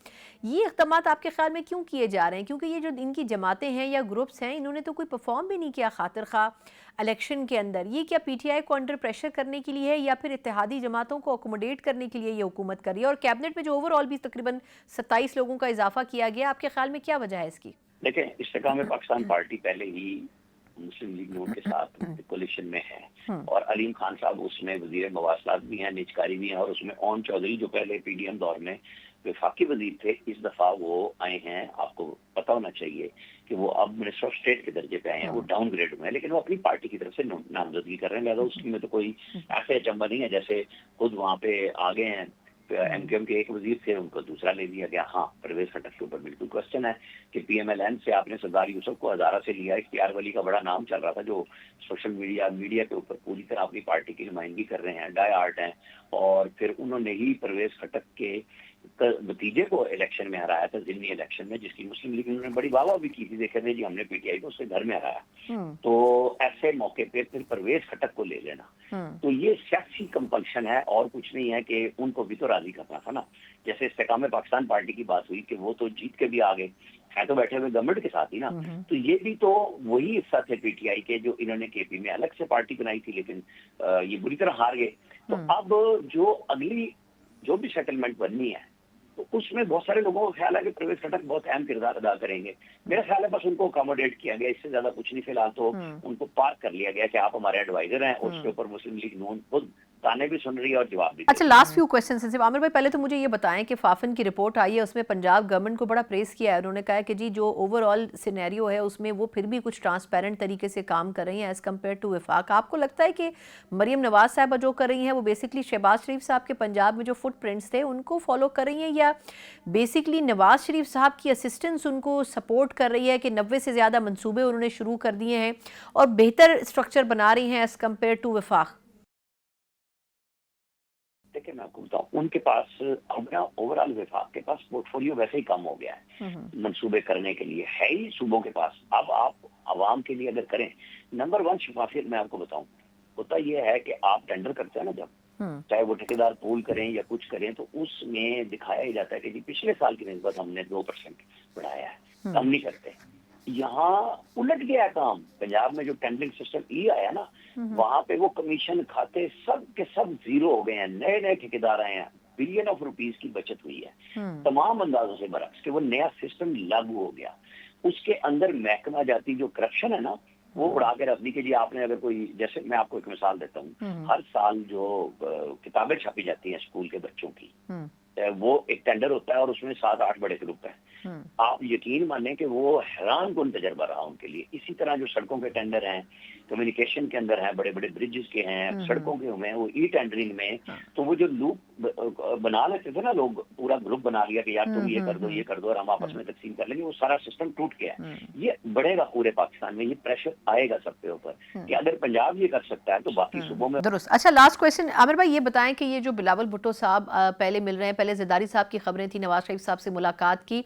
ये इक़दामात आपके ख्याल में क्यों किए जा रहे हैं? क्योंकि ये जो इनकी जमातें हैं या ग्रुप्स हैं, इन्होंने तो कोई परफॉर्म भी नहीं किया खातिर खा इलेक्शन के अंदर। ये क्या PTI को अंडर प्रेशर करने के लिए है या फिर इत्तेहादी जमातों को अकोमोडेट करने के लिए ये हुकूमत कर रही है? और कैबिनेट में जो ओवरऑल भी तकरीबन 27 लोगों का इजाफा किया गया, आपके ख्याल में क्या वजह है इसकी? देखें, इस्तेकाम पाकिस्तान पार्टी पहले ही मुस्लिम लीग नून के साथ कोलिशन में है और अलीम खान साहब उसमें वजीर मवासलात भी हैं, निजकारी भी हैं, और उसमें ओन चौधरी जो पहले PDM दौर में वफाकी वजीर थे, इस दफा वो आए हैं। आपको पता होना चाहिए कि वो अब मिनिस्टर ऑफ स्टेट के दर्जे पे आए हैं, वो डाउन ग्रेड में है, लेकिन वो अपनी पार्टी की तरफ से नामजदगी कर रहे हैं, लिहाजा उसकी में तो कोई ऐसे अचंबा नहीं है। जैसे खुद वहाँ पे आ गए हैं MQM के एक वजीर थे, उनको दूसरा ले लिया गया। हाँ, परवेज खटक के ऊपर बिल्कुल क्वेश्चन है कि PMLN से आपने सरदार यूसुफ को हजारा से लिया, इख्तियार वली का बड़ा नाम चल रहा था जो सोशल मीडिया के ऊपर पूरी तरह अपनी पार्टी की नुमाइंदगी कर रहे हैं, डाई आर्ट हैं, और फिर उन्होंने ही परवेज खटक के भतीजे को इलेक्शन में हराया था, ज़िमनी इलेक्शन में, जिसकी मुस्लिम लीग ने बड़ी वाह भी की थी, देखे थे जी हमने PTI को उससे घर में हराया। तो ऐसे मौके पे फिर परवेज खटक को ले लेना, तो ये सियासी कंपल्शन है और कुछ नहीं है कि उनको भी तो राजी करना था ना। जैसे इस्तेकाम पाकिस्तान पार्टी की बात हुई कि वो तो जीत के भी आ गए, है तो बैठे हुए गवर्नमेंट के साथ ही ना, तो ये भी तो वही हिस्सा थे PTI के जो इन्होंने KP में अलग से पार्टी बनाई थी, लेकिन ये बुरी तरह हार गए। तो अब जो अगली जो भी सेटलमेंट बननी है तो उसमें बहुत सारे लोगों को ख्याल है कि परवेज खटक बहुत अहम किरदार अदा करेंगे। मेरा ख्याल है बस उनको अकोमोडेट किया गया, इससे ज्यादा कुछ नहीं। फिलहाल तो उनको पार्क कर लिया गया कि आप हमारे एडवाइजर हैं, उसके ऊपर मुस्लिम लीग नून खुद ताने भी सुन रही है और जवाब भी। अच्छा, लास्ट फ्यू क्वेश्चन हैं। आमिर भाई, पहले तो मुझे ये बताएं कि फाफन की रिपोर्ट आई है, उसमें पंजाब गवर्नमेंट को बड़ा प्रेस किया है। उन्होंने कहा है कि जी जो ओवरऑल सिनेरियो है उसमें वो फिर भी कुछ ट्रांसपेरेंट तरीके से काम कर रही हैं एज़ कम्पेयर टू वफाक। आपको लगता है कि मरियम नवाज साहब जो कर रही हैं वो बेसिकली शहबाज शरीफ साहब के पंजाब में जो फुटप्रिंट्स थे उनको फॉलो कर रही हैं, या बेसिकली नवाज शरीफ साहब की असिस्टेंस उनको सपोर्ट कर रही है कि 90 से ज़्यादा मंसूबे उन्होंने शुरू कर दिए हैं और बेहतर स्ट्रक्चर बना रही हैं एज़ कम्पेयर टू वफाक? देखिए, मैं आपको बताऊं, उनके पास अब ना ओवरऑल वफाक के पास पोर्टफोलियो वैसे ही कम हो गया है मंसूबे करने के लिए, है ही सूबों के पास। अब आप आवाम के लिए अगर करें, नंबर 1 शफाफियत मैं आपको बताऊं, होता यह है कि आप टेंडर करते हैं ना, जब चाहे वो ठेकेदार पूल करें या कुछ करें, तो उसमें दिखाया ही जाता है कि जी पिछले साल की निस्बत हमने 2% बढ़ाया है, कम नहीं करते। यहाँ उलट गया काम। पंजाब में जो टेंडरिंग सिस्टम आया ना, वहां पे वो कमीशन खाते सब के सब जीरो हो गए हैं, नए नए ठेकेदार आए हैं, बिलियन ऑफ रुपीस की बचत हुई है तमाम अंदाजों से बरक्स के वो नया सिस्टम लागू हो गया। उसके अंदर महकमा जाती जो करप्शन है ना, वो उड़ा के रख दी कि जी आपने अगर कोई, जैसे मैं आपको एक मिसाल देता हूँ, हर साल जो किताबें छपी जाती हैं स्कूल के बच्चों की, वो एक टेंडर होता है और उसमें 7-8 बड़े ग्रुप हैं। आप यकीन माने कि वो हैरान कुन तजर्बा रहा उनके लिए। इसी तरह जो सड़कों के टेंडर हैं, कम्युनिकेशन के अंदर हैं, बड़े बड़े ब्रिजेस के हैं, सड़कों के हुए हैं, वो टेंडरिंग में, तो वो जो लूप बना लेते थे ना लोग, पूरा ग्रुप बना लिया कि यार तुम ये कर दो और हम आपस में तकसीम कर लेंगे, वो सारा सिस्टम टूट गया। ये बढ़ेगा पूरे पाकिस्तान में, ये प्रेशर आएगा सबके ऊपर कि अगर पंजाब ये कर सकता है तो बाकी सूबों में। दुरुस्त। अच्छा, लास्ट क्वेश्चन आमिर भाई, ये बताएं कि ये जो बिलावल भुट्टो साहब पहले मिल रहे हैं, पहले ज़रदारी साहब की खबरें थी नवाज शरीफ साहब से मुलाकात की,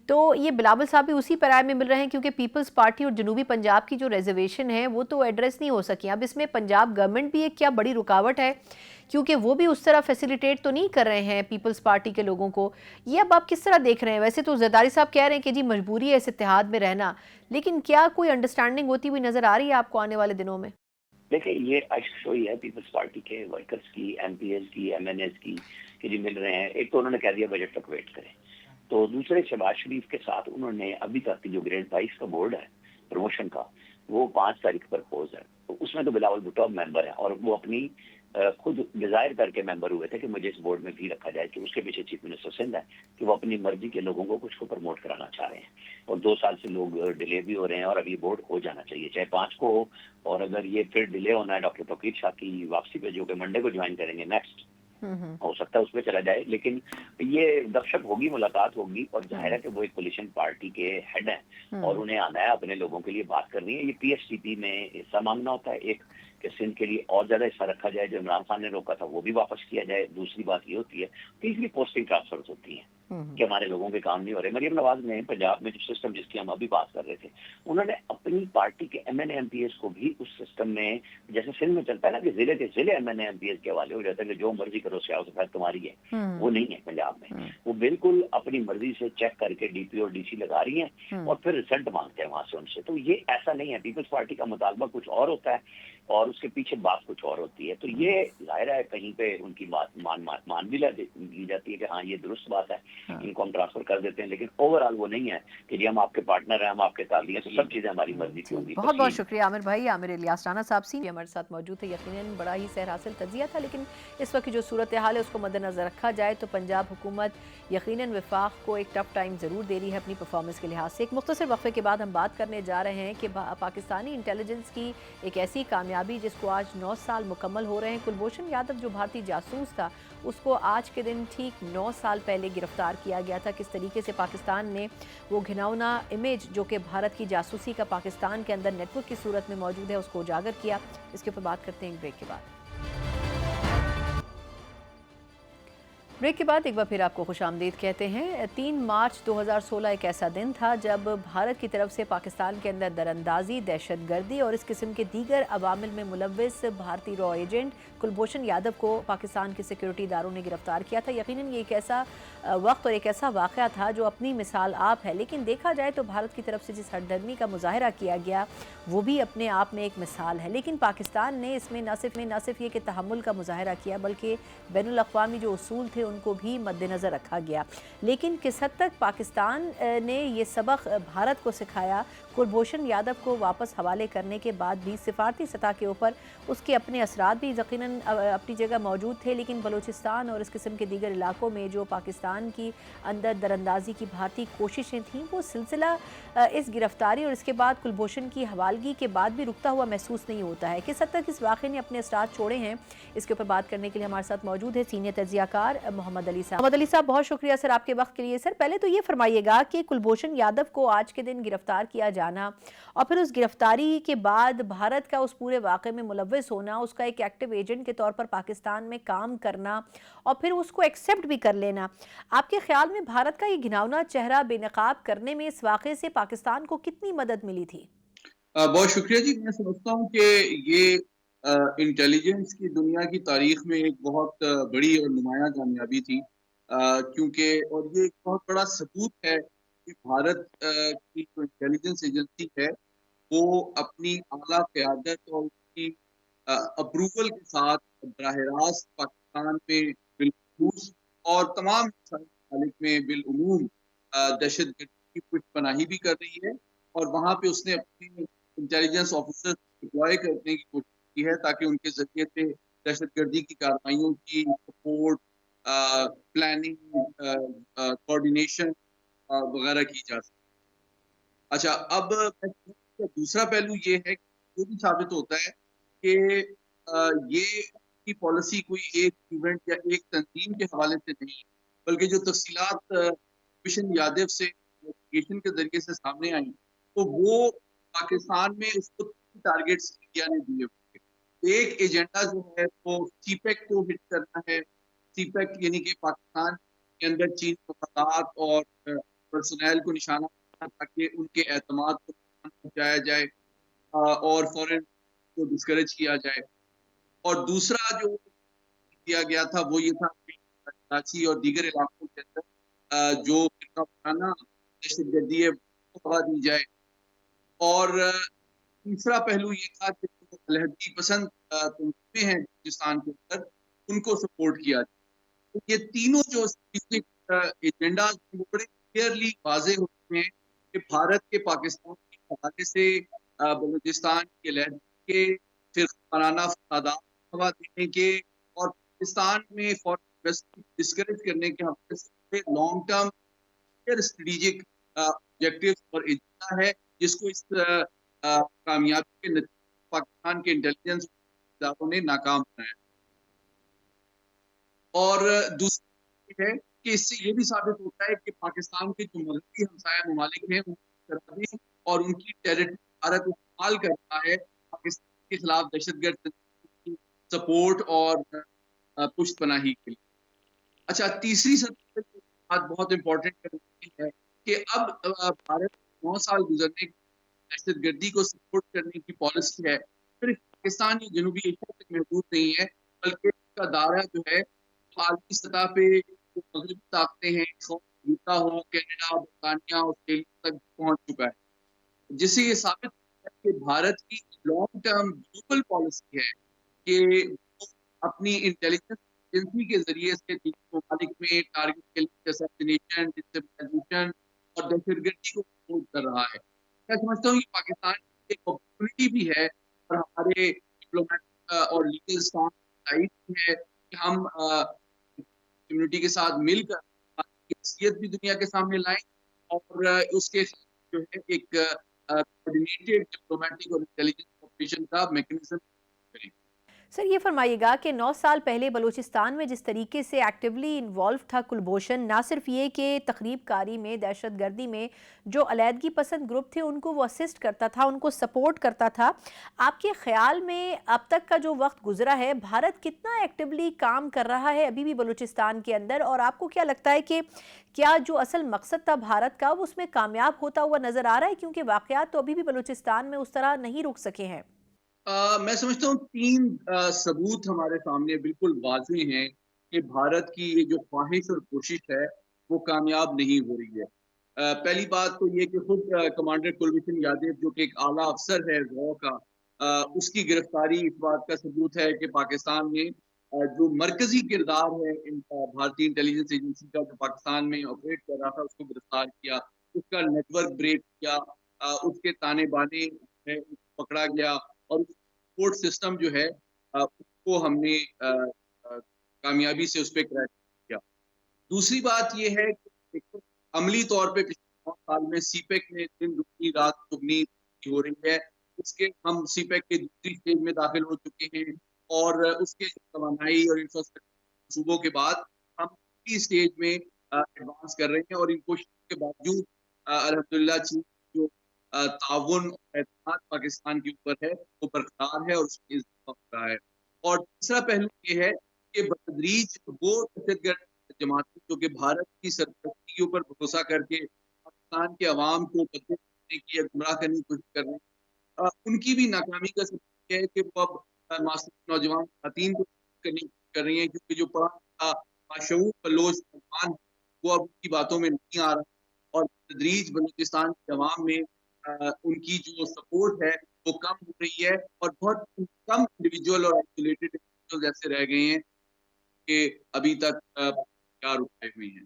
तो ये बिलावल साहब भी उसी पैराए में मिल रहे हैं क्योंकि पीपल्स पार्टी और जनूबी पंजाब की जो रिजर्वेशन है वो तो एड्रेस नहीं हो सकी। अब इसमें पंजाब गवर्नमेंट भी एक क्या बड़ी रुकावट है, क्योंकि वो भी उस तरह फैसिलिटेट तो नहीं कर रहे हैं पीपल्स पार्टी के लोगों को। ये अब आप किस तरह देख रहे हैं? वैसे तो ज़रदारी साहब कह रहे हैं कि जी मजबूरी है इस इत्तेहाद में रहना, लेकिन क्या कोई अंडरस्टैंडिंग होती हुई नजर आ रही है आपको आने वाले दिनों में? देखिए, ये अशोई है पीपल्स पार्टी के वर्कर्स की, MPs की, MNAs की, कि जी मिल रहे हैं। एक तो उन्होंने कह दिया बजट तक वेट करें, तो दूसरे शहबाज शरीफ के साथ उन्होंने अभी तक की जो ग्रेड 22 का बोर्ड है प्रमोशन का, वो 5 तारीख पर पोज है, तो उसमें तो बिलावल भुट्टो मेंबर है और वो अपनी खुद डिजायर करके मेंबर हुए थे कि मुझे इस बोर्ड में भी रखा जाए, कि उसके पीछे चीफ मिनिस्टर सिंध है कि वो अपनी मर्जी के लोगों को कुछ को प्रमोट कराना चाह रहे हैं, और 2 साल से लोग डिले भी हो रहे हैं, और अब ये बोर्ड हो जाना चाहिए, चाहे 5 को हो, और अगर ये फिर डिले होना है डॉक्टर तौकीर शाह की वापसी पे जो कि मंडे को ज्वाइन करेंगे नेक्स्ट, हो सकता है उसमें चला जाए, लेकिन ये गपशप होगी, मुलाकात होगी, और जाहिर है कि वो एक कोलिशन पार्टी के हेड हैं और उन्हें आना है अपने लोगों के लिए बात करनी है। ये पीएसटीपी में हिस्सा मांगना होता है, एक कि सिंध के लिए और ज्यादा हिस्सा रखा जाए, जो इमरान खान ने रोका था वो भी वापस किया जाए। दूसरी बात ये होती है, तीसरी पोस्टिंग ट्रांसफर होती है कि हमारे लोगों के काम नहीं हो रहे। मरियम नवाज ने पंजाब में जो सिस्टम जिसकी हम अभी बात कर रहे थे, उन्होंने अपनी पार्टी के एमएनए एमपीएस को भी उस सिस्टम में, जैसे सिंध में चलता है ना कि जिले के जिले एमएनए एमपीएस के हवाले हो जाता है कि जो मर्जी करो, सियासत तुम्हारी है, वो नहीं है पंजाब में। वो बिल्कुल अपनी मर्जी से चेक करके डीपी और डीसी लगा रही हैं और फिर रिजल्ट मांगते हैं वहां से उनसे। तो ये ऐसा नहीं है, पीपल्स पार्टी का मुतालबा कुछ और होता है और उसके पीछे बात कुछ और होती है। तो ये जाहिर है कहीं पे उनकी बात मान भी ली जाती है कि हाँ ये दुरुस्त बात है, इनको हम ट्रांसफर कर देते हैं, लेकिन ओवरऑल वो नहीं है कि जी हम आपके पार्टनर हैं, हम आपके साथ दिए, तो सब चीजें हमारी मर्जी की होंगी। बहुत बहुत शुक्रिया आमिर भाई। आमिर इलियास राना साहब सी हमारे साथ मौजूद थे। यकीनन बड़ा ही सैर हासिल तजिया था, लेकिन इस वक्त की जो सूरत हाल है उसको मद्देनजर रखा जाए तो पंजाब हुकूमत यकीनन वफाक को एक टफ टाइम ज़रूर दे रही है अपनी परफॉर्मेंस के लिहाज से। एक मुख्तसर वक्फे के बाद हम बात करने जा रहे हैं कि पाकिस्तानी इंटेलिजेंस की एक ऐसी कामयाबी जिसको आज 9 साल मुकम्मल हो रहे हैं। कुलभूषण यादव जो भारतीय जासूस था, उसको आज के दिन ठीक 9 साल पहले गिरफ्तार किया गया था। किस तरीके से पाकिस्तान ने वो घिनौना इमेज जो कि भारत की जासूसी का पाकिस्तान के अंदर नेटवर्क की सूरत में मौजूद है उसको उजागर किया, इसके ऊपर बात करते हैं ब्रेक के बाद। ब्रेक के बाद एक बार फिर आपको खुशामदीद कहते हैं। 3 मार्च 2016 एक ऐसा दिन था जब भारत की तरफ से पाकिस्तान के अंदर दरअंदाजी, दहशतगर्दी और इस किस्म के दीगर अवामिल में मुलव्विस भारतीय रॉ एजेंट कुलभूषण यादव को पाकिस्तान के सिक्योरिटी इदारों ने गिरफ्तार किया था। यकीनन ये एक ऐसा वक्त और एक ऐसा वाक़या था जो अपनी मिसाल आप है, लेकिन देखा जाए तो भारत की तरफ से जिस हरदर्मी का मुजाहरा किया गया वो भी अपने आप में एक मिसाल है। लेकिन पाकिस्तान ने इसमें न सिर्फ ये कि तहम्मुल का मुजाहरा किया, बल्कि बैनुल अक़वामी जो उसूल थे उनको भी मद्देनज़र रखा गया। लेकिन किस हद तक पाकिस्तान ने ये सबक भारत को सिखाया, कुलभूषण यादव को वापस हवाले करने के बाद भी सिफारती सतह के ऊपर उसके अपने असरात भी यकीनन अपनी जगह मौजूद थे, लेकिन बलूचिस्तान और इस किस्म के दीगर इलाकों में जो पाकिस्तान की अंदर दरअंदाजी की भारतीय कोशिशें थीं, वो सिलसिला इस गिरफ्तारी और इसके बाद कुलभूषण की हवालगी के बाद भी रुकता हुआ महसूस नहीं होता है। किस हद तक इस वाक़े ने अपने असरात छोड़े हैं, इसके ऊपर बात करने के लिए हमारे साथ मौजूद है सीनियर तज्ज़ियाकार मोहम्मद अली साहब। मोहम्मद अली साहब, बहुत शुक्रिया सर आपके वक्त के लिए। सर पहले तो ये फरमाइएगा कि कुलभूषण यादव को आज के दिन गिरफ्तार किया जाना और फिर उस गिरफ्तारी के बाद भारत का उस पूरे वाक़े में मुलव्विस होना, उसका एक एक्टिव एजेंट के तौर पर पाकिस्तान में काम करना और फिर उसको एक्सेप्ट भी कर लेना, आपके ख्याल में भारत का ये घिनौना चेहरा बेनकाब करने में इस वाक़े से पाकिस्तान को कितनी मदद मिली थी? बहुत शुक्रिया जी। मैं समझता हूँ कि ये इंटेलिजेंस की दुनिया की तारीख में एक बहुत बड़ी और नुमायां कामयाबी थी, क्योंकि और ये एक बहुत बड़ा सबूत है कि भारत की जो इंटेलिजेंस एजेंसी है वो अपनी आला क़यादत और उसकी अप्रूवल के साथ बराह रास्त पाकिस्तान में बिलखुसूस और तमाम ममालिक में बिलउमूम दहशतगर्दी की पुष्टपनाही भी कर रही है, और वहाँ पे उसने अपने इंटेलिजेंस ऑफिसर डिप्लॉय करने की कोशिश की है ताकि उनके जरिए से दहशतगर्दी की कार्रवाइयों की सपोर्ट, प्लानिंग, कोऑर्डिनेशन वगैरह की जा सके। अच्छा, अब दूसरा पहलू ये है कि ये भी साबित होता है कि ये की पॉलिसी कोई एक इवेंट या एक तंजीम के हवाले से नहीं, बल्कि जो तफसीलात कुलभूषण यादव से इन्वेस्टिगेशन के जरिए से सामने आई तो वो पाकिस्तान में उसको टारगेट्स इंडिया ने दिए हुए। एक एजेंडा जो है वो सीपेक को हिट करना है। सीपेक यानी कि पाकिस्तान के अंदर चीन मफादात और पर्सनल को निशाना ताकि उनके एतमाद को पहुंचाया जाए और फॉरेन को डिस्करेज किया जाए। और दूसरा जो किया गया था वो ये था कि कराची और दीगर इलाकों के अंदर जो दहशतगर्दी है वो हवा दी जाए। और तीसरा पहलू ये था कि जो अलहदगी पसंद तंजीमें हैं पाकिस्तान के अंदर उनको सपोर्ट किया जाए। तो ये तीनों जो एजेंडा बड़े क्लियरली वाज़ेह होते हैं कि भारत के पाकिस्तान के हवाले से बलूचिस्तान के अलहदगी के फिरकाना फसादात बढ़ावा देने के और पाकिस्तान में फॉरेन इन्वेस्टमेंट डिस्करेज करने के हमारे सबसे लॉन्ग टर्म स्ट्रेटेजिक ऑब्जेक्टिव और एजेंडा है, जिसको इस कामयाबी के नतीजे पाकिस्तान के इंटेलिजेंस इदारों ने नाकाम बनाया। और दूसरी है कि इससे ये भी साबित होता है कि पाकिस्तान के जो मगरबी हमसाया ममालिक हैं उनकी सरहदें और उनकी टेरिटरी भारत इस्तेमाल करता है पाकिस्तान के खिलाफ दहशतगर्द की सपोर्ट और पुष्ट पनाही के लिए। अच्छा, तीसरी सतह पर बात बहुत इंपॉर्टेंट है कि अब भारत 9 साल गुजरने दहशतगर्दी को सपोर्ट करने की पॉलिसी है, सिर्फ पाकिस्तान या जनूबी एशिया तक महदूद नहीं है, बल्कि इसका दायरा जो है आलमी सतह पे जो मगरबी ताकतें हैं, अमेरिका हो, कनाडा, बरतानिया, ऑस्ट्रेलिया तक पहुंच चुका है, जिससे ये साबित होता है कि भारत की लॉन्ग टर्म ग्लोबल पॉलिसी है कि वो अपनी इंटेलिजेंस एजेंसी के जरिए से दूसरे ममालिक में टारगेट किलिंग, असैसिनेशन, डिस्टेबलाइजेशन और दहशतगर्दी को सपोर्ट कर रहा है। मैं समझता हूँ कि पाकिस्तान की एक अपॉर्चुनिटी भी है और हमारे डिप्लोमेटिक और लीगल स्टाफ भी है कि हम कम्युनिटी के साथ मिलकर की हैसियत भी दुनिया के सामने लाएं और उसके जो है एक कोऑर्डिनेटेड डिप्लोमेटिक और इंटेलिजेंस ऑपरेशन का मैकेनिज्म करें। सर, ये फरमाइएगा कि 9 साल पहले बलूचिस्तान में जिस तरीके से एक्टिवली इन्वॉल्व था कुलभूषण, ना सिर्फ ये कि तखरीबकारी में, दहशतगर्दी में जो अलैदगी पसंद ग्रुप थे उनको वो असिस्ट करता था, उनको सपोर्ट करता था, आपके ख्याल में अब तक का जो वक्त गुजरा है, भारत कितना एक्टिवली काम कर रहा है अभी भी बलूचिस्तान के अंदर, और आपको क्या लगता है कि क्या जो असल मकसद था भारत का वो उसमें कामयाब होता हुआ नज़र आ रहा है, क्योंकि वाक़यात तो अभी भी बलूचिस्तान में उस तरह नहीं रुक सके हैं? मैं समझता हूँ 3 सबूत हमारे सामने बिल्कुल वाज़ेह हैं कि भारत की ये जो ख्वाहिश और कोशिश है वो कामयाब नहीं हो रही है। पहली बात तो ये कि खुद कमांडर कुलभूषण यादव जो कि एक आला अफसर है रॉ का, उसकी गिरफ्तारी इस बात का सबूत है कि पाकिस्तान में जो मरकजी किरदार है भारतीय इंटेलिजेंस एजेंसी का जो पाकिस्तान में ऑपरेट कर रहा था उसको गिरफ्तार किया, उसका नेटवर्क ब्रेक किया, उसके ताने बाने पकड़ा गया और सपोर्ट सिस्टम जो है उसको हमने कामयाबी से उस पर क्रैक किया। दूसरी बात ये है कि अमली तौर पे पिछले 9 साल में सीपेक में दिन दुगनी रात दुगनी हो रही है, उसके हम सीपेक के दूसरी स्टेज में दाखिल हो चुके हैं और उसके तवानाई और इंफ्रास्ट्रक्चर सूबों के बाद हम तीसरी स्टेज में एडवांस कर रहे हैं और इन कोशिशों के बावजूद अल्हम्दुलिल्लाह चीन जो ताउन और एतमाद पाकिस्तान के ऊपर है वो बरकरार है और उसमें इजाफा हो रहा है। और तीसरा पहलू ये है कि बतदरीज वो दहशतगर्द जमातें जो कि भारत की सरपरस्ती के ऊपर भरोसा करके पाकिस्तान के अवाम को बदनाम करने की या गुमराह करने की कोशिश कर रहे हैं, उनकी भी नाकामी का सबूत है कि वो अब मासूम नौजवान खवातीन को करने की कोशिश कर रही हैं, क्योंकि जो पढ़ा लिखा माशऊर बलोच नौजवान वो अब उनकी बातों में नहीं आ रहा और तदरीज बलूचिस्तान के अवाम में उनकी जो सपोर्ट है वो कम हो रही है और बहुत कम इंडिविजुअल और आइसोलेटेड इंडिविजुअल ऐसे रह गए हैं कि अभी तक प्यार उठाए हुए हैं।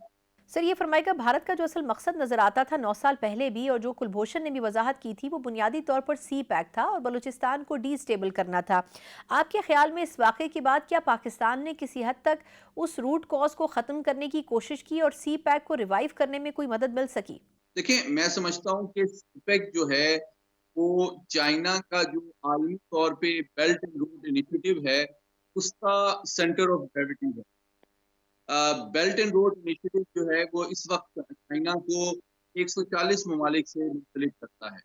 सर, ये फरमाइएगा, भारत का जो असल मकसद नज़र आता था 9 साल पहले भी और जो कुलभूषण ने भी वजाहत की थी, वो बुनियादी तौर पर सी पैक था और बलूचिस्तान को डीस्टेबल करना था। आपके ख्याल में इस वाक़े के बाद क्या पाकिस्तान ने किसी हद तक उस रूट कॉज को ख़त्म करने की कोशिश की और सी पैक को रिवाइव करने में कोई मदद मिल सकी? देखिए, मैं समझता हूँ कि सीपेक जो है वो चाइना का जो आलमी तौर पे बेल्ट एंड रोड इनिशिएटिव है उसका सेंटर ऑफ ग्रेविटी है। बेल्ट एंड रोड इनिशिएटिव जो है वो इस वक्त चाइना को 140 ममालिक से मुख्तलिफ करता है,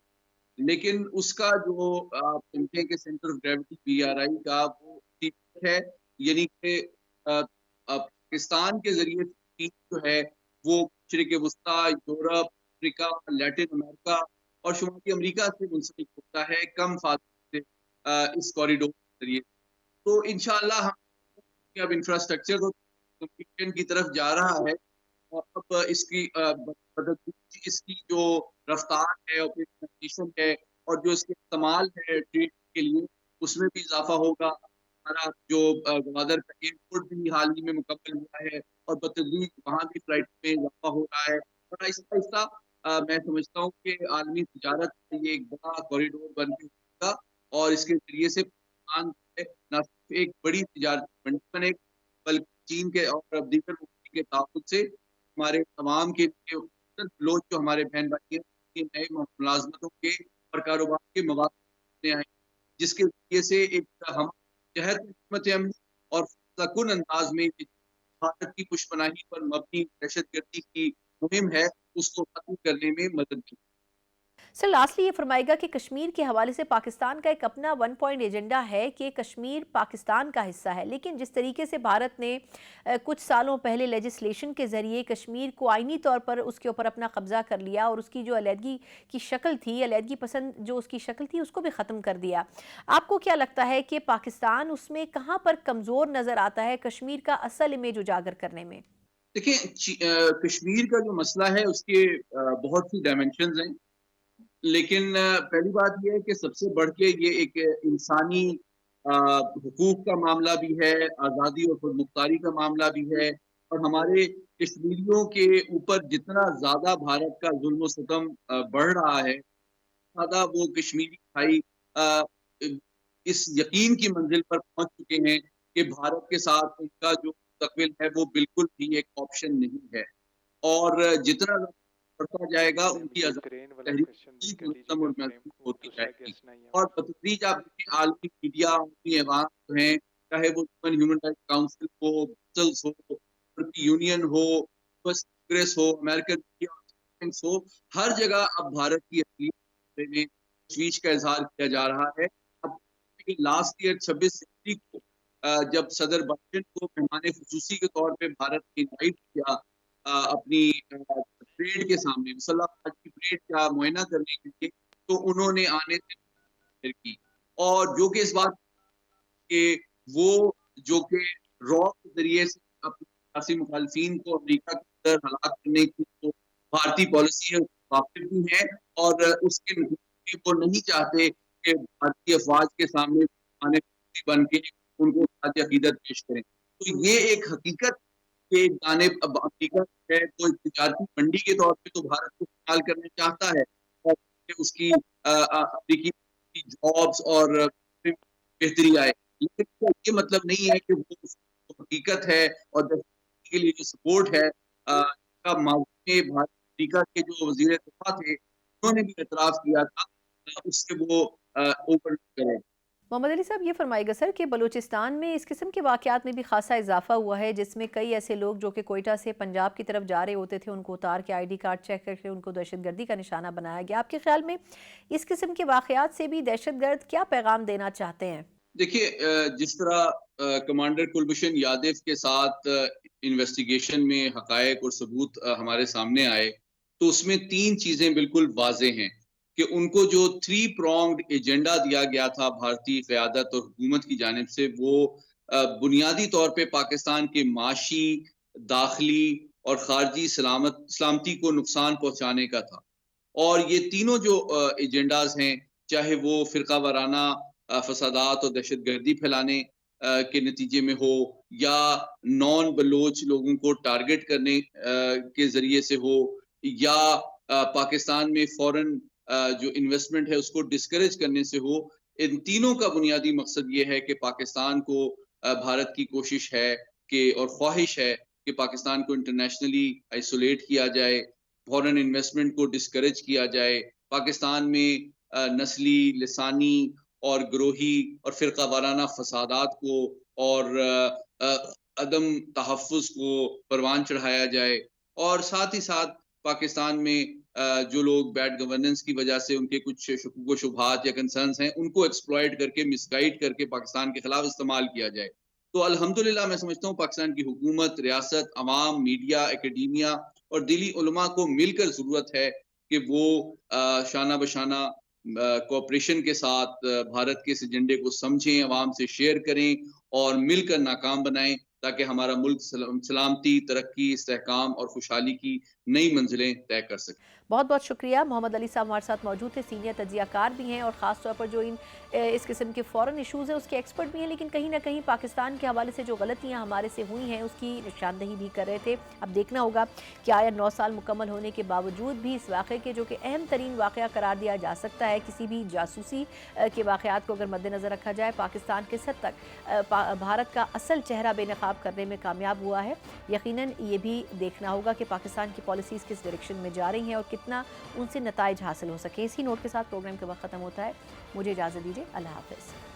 लेकिन उसका जो आप समझें कि सेंटर ऑफ ग्रेविटी BRI का वो सीपेक है, यानी कि पाकिस्तान के जरिए चीन जो है वो मशरिक वस्ता, यूरोप, अफ्रीका, लैटिन अमेरिका और शुमाली अमेरिका से मुंसलिक होता है कम फासले से इस कॉरिडोर के जरिए। तो इंशाअल्लाह हम अब इंफ्रास्ट्रक्चर तो कंप्लीशन की तरफ जा रहा है और अब इसकी जो रफ्तार है, ऑपरेशनलाइजेशन है और जो इसके इस्तेमाल है ट्रेड के लिए उसमें भी इजाफा होगा। हमारा जो गवादर का एयरपोर्ट भी हाल ही में मुकम्मल हुआ है और बतदरीज वहाँ भी फ्लाइट में इजाफा हो रहा है और आहिस्ता आहिस्ता मैं समझता हूँ कि आलमी तिजारत ये एक बड़ा कॉरिडोर बन के होगा और इसके जरिए से पाकिस्तान न ایک بڑی تجارتی منڈی بنے گی، بلکہ چین کے اور اب دیگر ملک کے تعاون سے ہمارے تمام کے لوگ جو ہمارے بہن بھائی ہیں کے نئے ملازمتوں کے اور کاروبار کے مواقع آئے، جس کے ذریعے سے ایک ہم جہت حکمت عملی اور فیصلہ کن انداز میں بھارت کی پشپناہی پر مبنی دہشت گردی کی مہم ہے اس کو ختم کرنے میں مدد کی۔ سر لاسٹلی یہ فرمائے گا کہ کشمیر کے حوالے سے پاکستان کا ایک اپنا ون پوائنٹ ایجنڈا ہے کہ کشمیر پاکستان کا حصہ ہے، لیکن جس طریقے سے بھارت نے کچھ سالوں پہلے لیجسلیشن کے ذریعے کشمیر کو آئینی طور پر اس کے اوپر اپنا قبضہ کر لیا اور اس کی جو علیحدگی کی شکل تھی، علیحدگی پسند جو اس کی شکل تھی، اس کو بھی ختم کر دیا، آپ کو کیا لگتا ہے کہ پاکستان اس میں کہاں پر کمزور نظر آتا ہے کشمیر کا اصل امیج اجاگر کرنے میں؟ دیکھیں کشمیر کا جو مسئلہ ہے اس کے بہت سی ڈائمینشنز ہیں، لیکن پہلی بات یہ ہے کہ سب سے بڑھ کے یہ ایک انسانی حقوق کا معاملہ بھی ہے، آزادی اور خود مختاری کا معاملہ بھی ہے، اور ہمارے کشمیریوں کے اوپر جتنا زیادہ بھارت کا ظلم و ستم بڑھ رہا ہے، زیادہ وہ کشمیری بھائی اس یقین کی منزل پر پہنچ چکے ہیں کہ بھارت کے ساتھ ان کا جو مستقبل ہے وہ بالکل بھی ایک آپشن نہیں ہے، اور جتنا بڑھتا جائے گا ان کی تحریک منظم اور محفوظ ہوتی جائے گی، اور بتدریج آپ دیکھیں عالمی میڈیا، عالمی ایوان جو ہیں، چاہے وہ ہیومن رائٹس کاؤنسل ہو، برسلز ہو، یورپی یونین ہو، یوएस کانگریس ہو، امریکن میڈیا ہو، ہر جگہ اب بھارت کی اقلیت میں تشویش کا اظہار کیا جا رہا ہے۔ اب لاسٹ ایئر 26 جنوری کو جب صدر بائیڈن کو مہمان خصوصی کے طور پہ بھارت نے انوائٹ کیا اپنی پریڈ کے سامنے، مسلح افواج کی پریڈ کا معائنہ کرنے کے لیے، تو انہوں نے آنے سے کی، اور جو کہ اس بات کہ وہ جو کہ را کے ذریعے سے اپنے سیاسی مخالفین کو امریکہ کے اندر ہلاک کرنے کی جو بھارتی پالیسی ہے واقف بھی ہیں، اور اس کے نتیجے وہ نہیں چاہتے کہ بھارتی افواج کے سامنے آنے بن کے ان کو عقیدت پیش کریں۔ تو یہ ایک حقیقت کے جانب اب امریکہ ہے تو تجارتی منڈی کے طور پہ تو بھارت کو استعمال کرنا چاہتا ہے، اور اس کی امریکی جابس اور بہتری آئے، لیکن یہ مطلب نہیں ہے کہ وہ حقیقت ہے، اور کے لیے جو سپورٹ ہے ماضی میں بھارت امریکہ کے جو وزیر دفاع تھے انہوں نے بھی اعتراف کیا تھا، اس سے وہ اوپر کرے۔ محمد علی صاحب یہ فرمائے گا سر کہ بلوچستان میں اس قسم کے واقعات میں بھی خاصا اضافہ ہوا ہے، جس میں کئی ایسے لوگ جو کہ کوئٹہ سے پنجاب کی طرف جا رہے ہوتے تھے، ان کو اتار کے آئی ڈی کارڈ چیک کر کے ان کو دہشت گردی کا نشانہ بنایا گیا۔ آپ کے خیال میں اس قسم کے واقعات سے بھی دہشت گرد کیا پیغام دینا چاہتے ہیں؟ دیکھیے جس طرح کمانڈر کلبھوشن یادو کے ساتھ انویسٹیگیشن میں حقائق اور ثبوت ہمارے سامنے آئے، تو اس میں 3 چیزیں بالکل واضح ہیں کہ ان کو جو 3 پرونگڈ ایجنڈا دیا گیا تھا بھارتی قیادت اور حکومت کی جانب سے، وہ بنیادی طور پہ پاکستان کے معاشی، داخلی اور خارجی سلامتی کو نقصان پہنچانے کا تھا، اور یہ تینوں جو ایجنڈاز ہیں، چاہے وہ فرقہ وارانہ فسادات اور دہشت گردی پھیلانے کے نتیجے میں ہو، یا نان بلوچ لوگوں کو ٹارگٹ کرنے کے ذریعے سے ہو، یا پاکستان میں فورن جو انویسٹمنٹ ہے اس کو ڈسکریج کرنے سے ہو، ان تینوں کا بنیادی مقصد یہ ہے کہ پاکستان کو بھارت کی کوشش ہے کہ اور خواہش ہے کہ پاکستان کو انٹرنیشنلی آئسولیٹ کیا جائے، فورن انویسٹمنٹ کو ڈسکریج کیا جائے، پاکستان میں نسلی، لسانی اور گروہی اور فرقہ وارانہ فسادات کو اور عدم تحفظ کو پروان چڑھایا جائے، اور ساتھ ہی ساتھ پاکستان میں جو لوگ بیڈ گورننس کی وجہ سے ان کے کچھ شکوک و شبہات یا کنسرنز ہیں ان کو ایکسپلائٹ کر کے، مس گائیڈ کر کے پاکستان کے خلاف استعمال کیا جائے۔ تو الحمدللہ میں سمجھتا ہوں پاکستان کی حکومت، ریاست، عوام، میڈیا، اکیڈیمیا اور دلی علماء کو مل کر ضرورت ہے کہ وہ شانہ بشانہ کوآپریشن کے ساتھ بھارت کے اس ایجنڈے کو سمجھیں، عوام سے شیئر کریں اور مل کر ناکام بنائیں، تاکہ ہمارا ملک سلامتی، ترقی، استحکام اور خوشحالی کی نئی منزلیں طے کر سکے۔ बहुत बहुत शुक्रिया। मोहम्मद अली साहब हमारे साथ मौजूद थे, सीनियर तजियाकार भी हैं और ख़ास तौर पर जो इस किस्म के फ़ॉरेन इशूज़ हैं उसके एक्सपर्ट भी हैं, लेकिन कहीं ना कहीं पाकिस्तान के हवाले से जो गलतियाँ हमारे से हुई हैं उसकी निशानदही भी कर रहे थे। अब देखना होगा कि आया 9 साल मुकम्मल होने के बावजूद भी इस वाक़े के, जो कि अहम तरीन वाक़या करार दिया जा सकता है किसी भी जासूसी के वाक़यात को अगर मद्देनज़र रखा जाए, पाकिस्तान किस हद तक भारत का असल चेहरा बेनकाब करने में कामयाब हुआ है। यकीनन ये भी देखना होगा कि पाकिस्तान की पॉलिसीज़ किस डायरेक्शन में जा रही हैं और कितना उनसे नताइज हासिल हो सके। इसी नोट के साथ प्रोग्राम का वक्त ख़त्म होता है। मुझे इजाज़त दीजिए। अल्लाह हाफ़िज़।